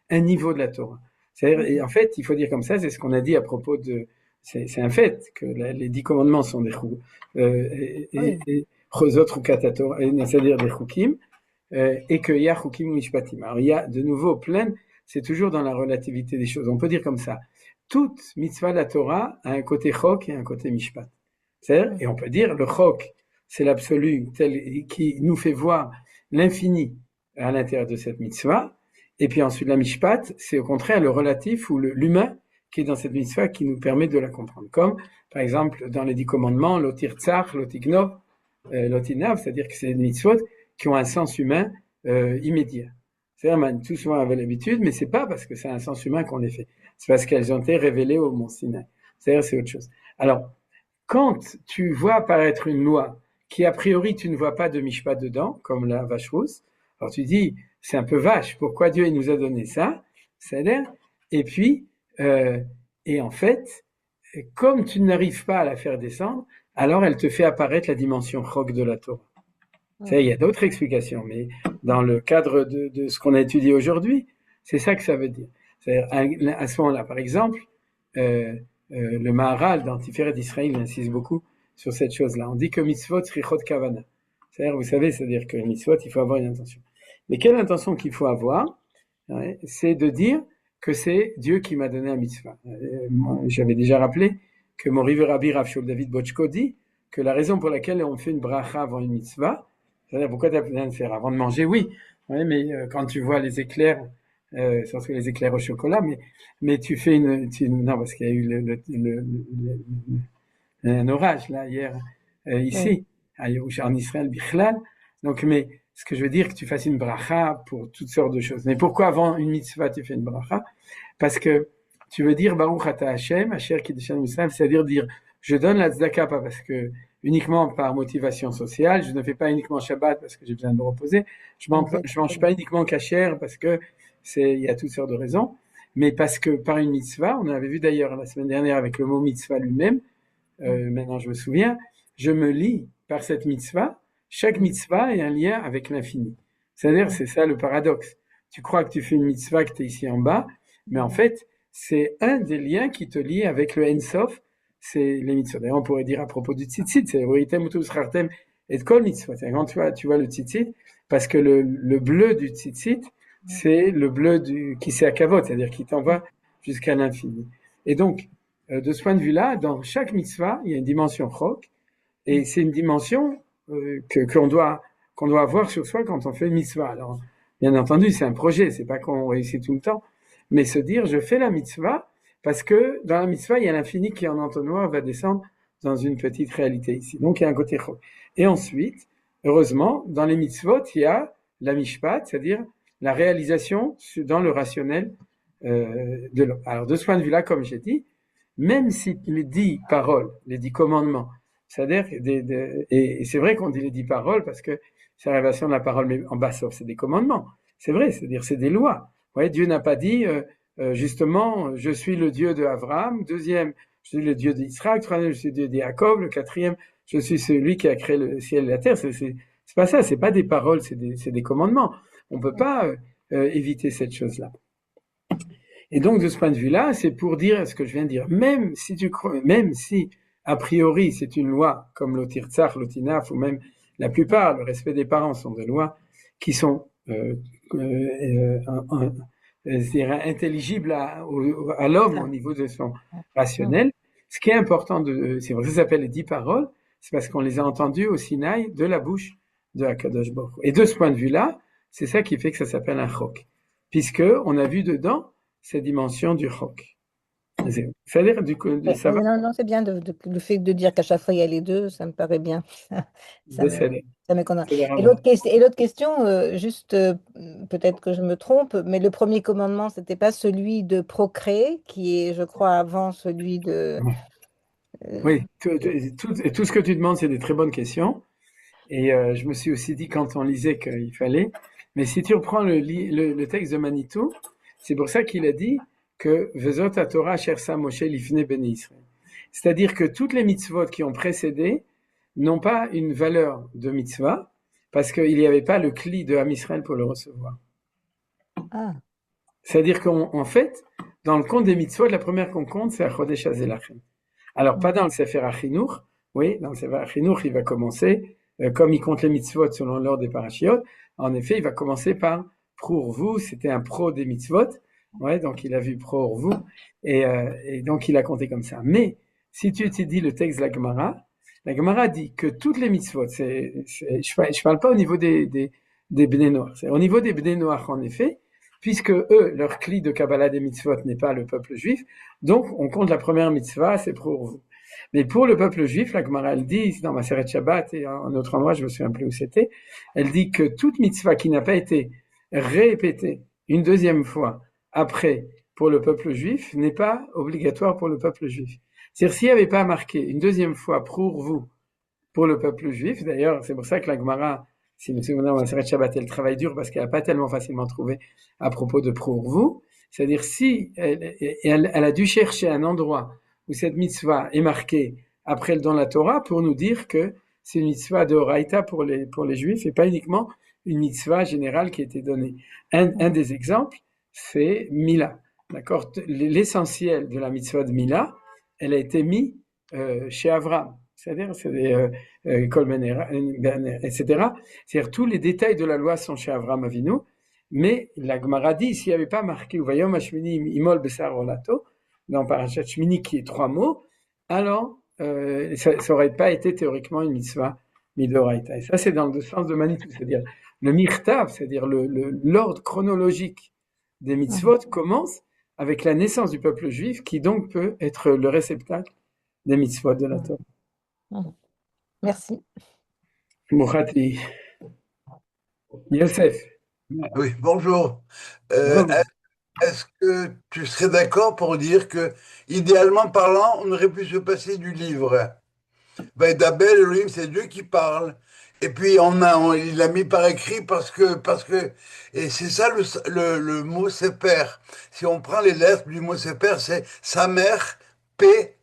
un niveau de la Torah. C'est-à-dire, et en fait, il faut dire comme ça, c'est ce qu'on a dit à propos de, c'est un fait que les 10 commandements sont des chosot katatora, c'est-à-dire des chukim, et qu'il y a chukim mishpatim. Alors il y a de nouveau plein, c'est toujours dans la relativité des choses. On peut dire comme ça, toute mitzvah de la Torah a un côté chok et un côté mishpat. C'est-à-dire, et on peut dire le chok, c'est l'absolu qui nous fait voir l'infini à l'intérieur de cette mitzvah. Et puis ensuite, la mishpat, c'est au contraire le relatif ou l'humain qui est dans cette mitzvah qui nous permet de la comprendre. Comme, par exemple, dans les 10 commandements, lotir tzach, lotignov, lotinav, c'est-à-dire que c'est des mitzvot qui ont un sens humain immédiat. C'est-à-dire, tout souvent avait l'habitude, mais c'est pas parce que c'est un sens humain qu'on les fait. C'est parce qu'elles ont été révélées au Mont Sinaï. C'est-à-dire, c'est autre chose. Alors, quand tu vois apparaître une loi qui, a priori, tu ne vois pas de mishpat dedans, comme la vache rousse, alors tu dis, c'est un peu vache, pourquoi Dieu il nous a donné ça? C'est-à-dire, et puis, et en fait, comme tu n'arrives pas à la faire descendre, alors elle te fait apparaître la dimension chok de la Torah. Il y a d'autres explications, mais dans le cadre de ce qu'on a étudié aujourd'hui, c'est ça que ça veut dire. C'est-à-dire, à ce moment-là, par exemple, le Maharal dans Tiferet d'Israël insiste beaucoup sur cette chose-là. On dit que mitzvot srichot kavana. C'est-à-dire, vous savez, c'est-à-dire que mitzvot, il faut avoir une intention. Mais quelle intention qu'il faut avoir? Ouais, c'est de dire que c'est Dieu qui m'a donné un mitzvah. J'avais déjà rappelé que mon river Rabbi Rav Shaul David Bochko dit que la raison pour laquelle on fait une bracha avant une mitzvah, c'est-à-dire pourquoi tu as besoin de faire avant de manger, oui, ouais, mais quand tu vois les éclairs, surtout les éclairs au chocolat, mais tu fais non, parce qu'il y a eu un orage là hier ici, en Israël, Bichlal. Donc, mais ce que je veux dire, que tu fasses une bracha pour toutes sortes de choses. Mais pourquoi avant une mitzvah tu fais une bracha? Parce que tu veux dire Baruch Ata Hashem, Asher Kiddushan Israël, c'est-à-dire dire je donne la tzedaka pas parce que uniquement par motivation sociale, je ne fais pas uniquement Shabbat parce que j'ai besoin de me reposer, je mange pas uniquement kasher parce que il y a toutes sortes de raisons, mais parce que par une mitzvah, on avait vu d'ailleurs la semaine dernière avec le mot mitzvah lui-même, maintenant je me souviens, je me lie par cette mitzvah, chaque mitzvah est un lien avec l'infini. C'est-à-dire, c'est ça le paradoxe. Tu crois que tu fais une mitzvah, que tu es ici en bas, mais en fait, c'est un des liens qui te lie avec le Ensof, c'est les mitzvot. D'ailleurs, on pourrait dire à propos du tzitzit, c'est Roitem utu schartem et kol mitzvot. Quand tu vois le tzitzit, parce que le bleu du tzitzit, c'est le bleu qui s'est à kavod, c'est-à-dire qui t'envoie jusqu'à l'infini. Et donc, de ce point de vue-là, dans chaque mitzvah, il y a une dimension chok, et c'est une dimension qu'on doit avoir sur soi quand on fait une mitzvah. Alors, bien entendu, c'est un projet, c'est pas qu'on réussit tout le temps, mais se dire, je fais la mitzvah parce que dans la mitzvah, il y a l'infini qui en entonnoir va descendre dans une petite réalité ici. Donc, il y a un côté chok. Et ensuite, heureusement, dans les mitzvot, il y a la mishpat, c'est-à-dire la réalisation dans le rationnel de l'homme. Alors, de ce point de vue-là, comme j'ai dit, même si les 10 paroles, les 10 commandements, c'est-à-dire, et c'est vrai qu'on dit les 10 paroles parce que c'est la révélation de la parole, mais en bas, c'est des commandements. C'est vrai, c'est-à-dire, c'est des lois. Vous voyez, Dieu n'a pas dit, justement, je suis le Dieu de Abraham. Deuxième, je suis le Dieu d'Israël. Troisième, je suis le Dieu de Jacob. Le quatrième, je suis celui qui a créé le ciel et la terre. C'est pas ça, c'est pas des paroles, c'est des commandements. On peut pas éviter cette chose-là. Et donc, de ce point de vue-là, c'est pour dire ce que je viens de dire. Même si, a priori, c'est une loi comme l'otirtzach, l'otinaf, ou même la plupart, le respect des parents sont des lois qui sont intelligibles à l'homme au niveau de son rationnel. Ce qui est important, c'est vrai que ça s'appelle les 10 paroles, c'est parce qu'on les a entendues au Sinaï de la bouche de Hakadosh Baruch Hu. Et de ce point de vue-là, c'est ça qui fait que ça s'appelle un chok, puisque on a vu dedans cette dimension du chok. C'est-à-dire, du coup, ça va. Non, c'est bien le fait de dire qu'à chaque fois il y a les deux, ça me paraît bien. Ça me convainc. Et l'autre question, juste peut-être que je me trompe, mais le premier commandement, c'était pas celui de procréer, qui est, je crois, avant celui de. Oui, tout ce que tu demandes, c'est des très bonnes questions. Et je me suis aussi dit quand on lisait qu'il fallait. Mais si tu reprends le texte de Manitou, c'est pour ça qu'il a dit que Vezot à Torah Shersa Moshe Lifne Ben Israël. C'est-à-dire que toutes les mitzvot qui ont précédé n'ont pas une valeur de mitzvah parce qu'il n'y avait pas le cli de Ham Israël pour le recevoir. Ah. C'est-à-dire qu'en fait, dans le compte des mitzvot, la première qu'on compte, c'est Achodesh Hazelachim. Alors, pas dans le Sefer Achinour. Oui, dans le Sefer Achinour, il va commencer, comme il compte les mitzvot selon l'ordre des parashiot, en effet, il va commencer par Pour vous, c'était un pro des mitzvot. Ouais, donc il a vu pro vous, et donc il a compté comme ça. Mais, si tu étudies le texte de la Gemara dit que toutes les mitzvot, je parle pas au niveau des Bnei Noach, c'est au niveau des Bnei Noach, en effet, puisque eux, leur cli de Kabbalah des mitzvot n'est pas le peuple juif, donc on compte la première mitzvah, c'est pour vous. Mais pour le peuple juif, la Gemara, elle dit, dans Maseret Shabbat et en autre endroit, je me souviens plus où c'était, elle dit que toute mitzvah qui n'a pas été répétée une deuxième fois après pour le peuple juif n'est pas obligatoire pour le peuple juif. C'est-à-dire, s'il n'y avait pas marqué une deuxième fois pour vous, pour le peuple juif, d'ailleurs, c'est pour ça que la Gemara, si vous vous souvenez, dans Maseret Shabbat, elle travaille dur parce qu'elle n'a pas tellement facilement trouvé à propos de pour vous. C'est-à-dire, si elle a dû chercher un endroit où cette mitzvah est marquée après le don de la Torah pour nous dire que c'est une mitzvah de Horaïta pour les juifs et pas uniquement une mitzvah générale qui a été donnée. Un des exemples, c'est Mila. D'accord? L'essentiel de la mitzvah de Mila, elle a été mise chez Avraham. C'est-à-dire, c'est des Kolmener, etc. C'est-à-dire, tous les détails de la loi sont chez Avraham Avinu, mais la Gemara dit, s'il n'y avait pas marqué Uvayom Hashmini Imol Besar Olato, dans Parashat Shmini qui est 3 mots, alors ça n'aurait pas été théoriquement une mitzvah midoraita. Et ça, c'est dans le sens de Manitou, c'est-à-dire le mirtav, c'est-à-dire l'ordre chronologique des mitzvot commence avec la naissance du peuple juif, qui donc peut être le réceptacle des mitzvot de la Torah. Merci. Mouchati. Yosef. Oui, bonjour. Est-ce que tu serais d'accord pour dire que, idéalement parlant, on aurait pu se passer du livre? Ben, d'Abel, Elohim, c'est Dieu qui parle. Et puis il l'a mis par écrit et c'est ça le mot séper. Si on prend les lettres du mot séper, c'est sa mère,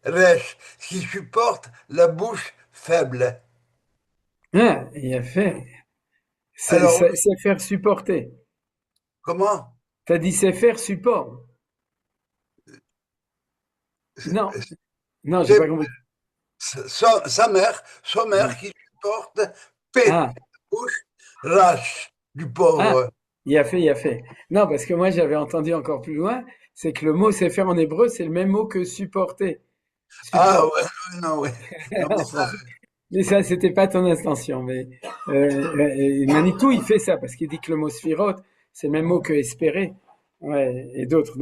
Resh, ce qui supporte la bouche faible. Ah, il a fait. C'est faire supporter. Comment? T'as dit c'est faire support. Non, non, j'ai pas compris. Sa mère qui supporte P, Ah, bouche, lâche du ah, pauvre. il a fait. Non, parce que moi, j'avais entendu encore plus loin, c'est que le mot sefer en hébreu, c'est le même mot que supporter. Ah Support. ouais, non, ouais. Non, mais En ça, français. Mais ça, c'était pas ton intention. Mais Manitou, il fait ça parce qu'il dit que le mot sphiroth, c'est le même mot que espérer, ouais, et d'autres.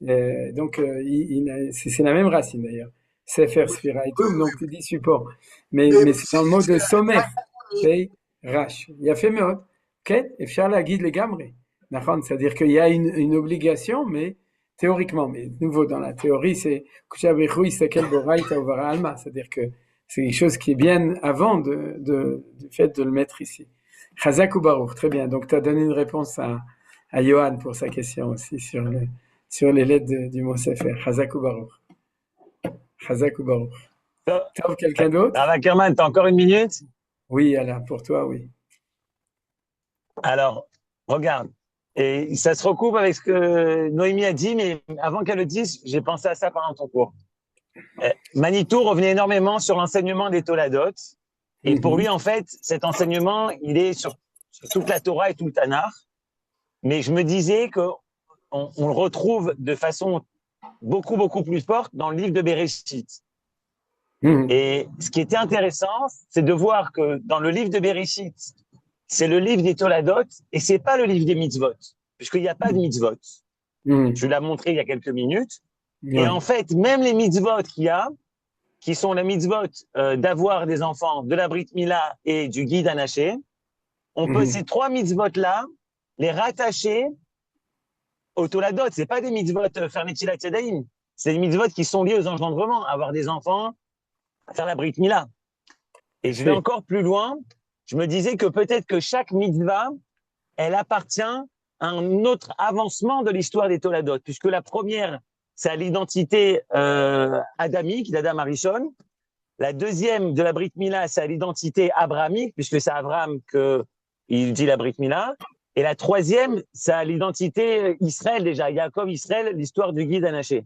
C'est la même racine d'ailleurs. Sefer, sphira et oui, tout. Donc oui. tu dis support. Mais Mais c'est dans le mot de sommer. c'est Pei, rach. Il y a fait מאוד. כן, אפשר להגיד לגמרי. נכון? C'est-à-dire qu'il y a une obligation, mais théoriquement. Mais de nouveau, dans la théorie, c'est c'est-à-dire que c'est quelque chose qui est bien avant du fait de le mettre ici. Chazak ou Baruch, très bien. Donc, tu as donné une réponse à Johan pour sa question aussi sur les lettres du mot Sefer. Chazak ou Baruch. Chazak ou Baruch. T'as quelqu'un d'autre? Rav Ackerman, tu as encore une minute? Oui, Alain, pour toi, oui. Alors, regarde. Et ça se recoupe avec ce que Noémie a dit, mais avant qu'elle le dise, j'ai pensé à ça pendant ton cours. Manitou revenait énormément sur l'enseignement des Toladot. Et pour lui, en fait, cet enseignement, il est sur toute la Torah et tout le Tanakh. Mais je me disais qu'on le retrouve de façon beaucoup, beaucoup plus forte dans le livre de Bereshit. Et ce qui était intéressant, c'est de voir que dans le livre de Bereshit, c'est le livre des Toladot et c'est pas le livre des mitzvot, puisqu'il n'y a pas de mitzvot. Je l'ai montré il y a quelques minutes. Et en fait, même les mitzvot qu'il y a, qui sont la mitzvot d'avoir des enfants, de la Brit Mila et du Guide Anaché, on peut ces trois mitzvot-là les rattacher au Toladot. C'est pas des mitzvot faire Netilat Yadayim. C'est des mitzvot qui sont liés aux engendrements, avoir des enfants, faire la Brit Mila. Et je vais encore plus loin. Je me disais que peut-être que chaque mitzvah, elle appartient à un autre avancement de l'histoire des Toladot, puisque la première, c'est à l'identité adamique, d'Adam Arishon. La deuxième de la Brit Mila, c'est à l'identité abrahamique, puisque c'est Abraham qu'il dit la Brit Mila. Et la troisième, c'est à l'identité Israël déjà, Yaakov, Israël, l'histoire du guide Anaché.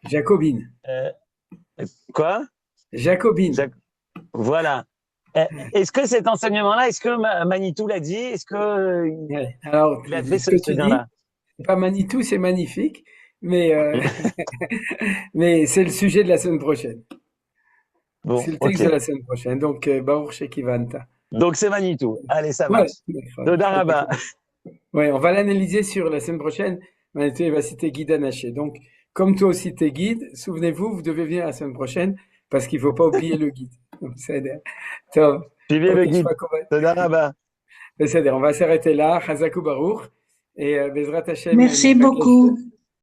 Jacobine. Quoi? Jacobine. Voilà. Est-ce que cet enseignement-là, est-ce que Manitou l'a dit? Est-ce que alors, il a fait ce que tu dis, lien-là? c'est pas Manitou, c'est magnifique, mais mais c'est le sujet de la semaine prochaine. Bon, c'est le texte de la semaine prochaine. Donc, Baruch Shekivanta. Donc, c'est Manitou. Allez, ça marche. Toda Rabba. Ouais, on va l'analyser sur la semaine prochaine. Manitou, il va citer Guide Anaché. Donc, comme toi aussi t'es guide, souvenez-vous, vous devez venir la semaine prochaine parce qu'il faut pas oublier le guide. C'est-à-dire, Suivez le guide. Toda Rabba. C'est-à-dire, on va s'arrêter là. Chazakou Baruch. Et Bezrat Hashem. Merci beaucoup.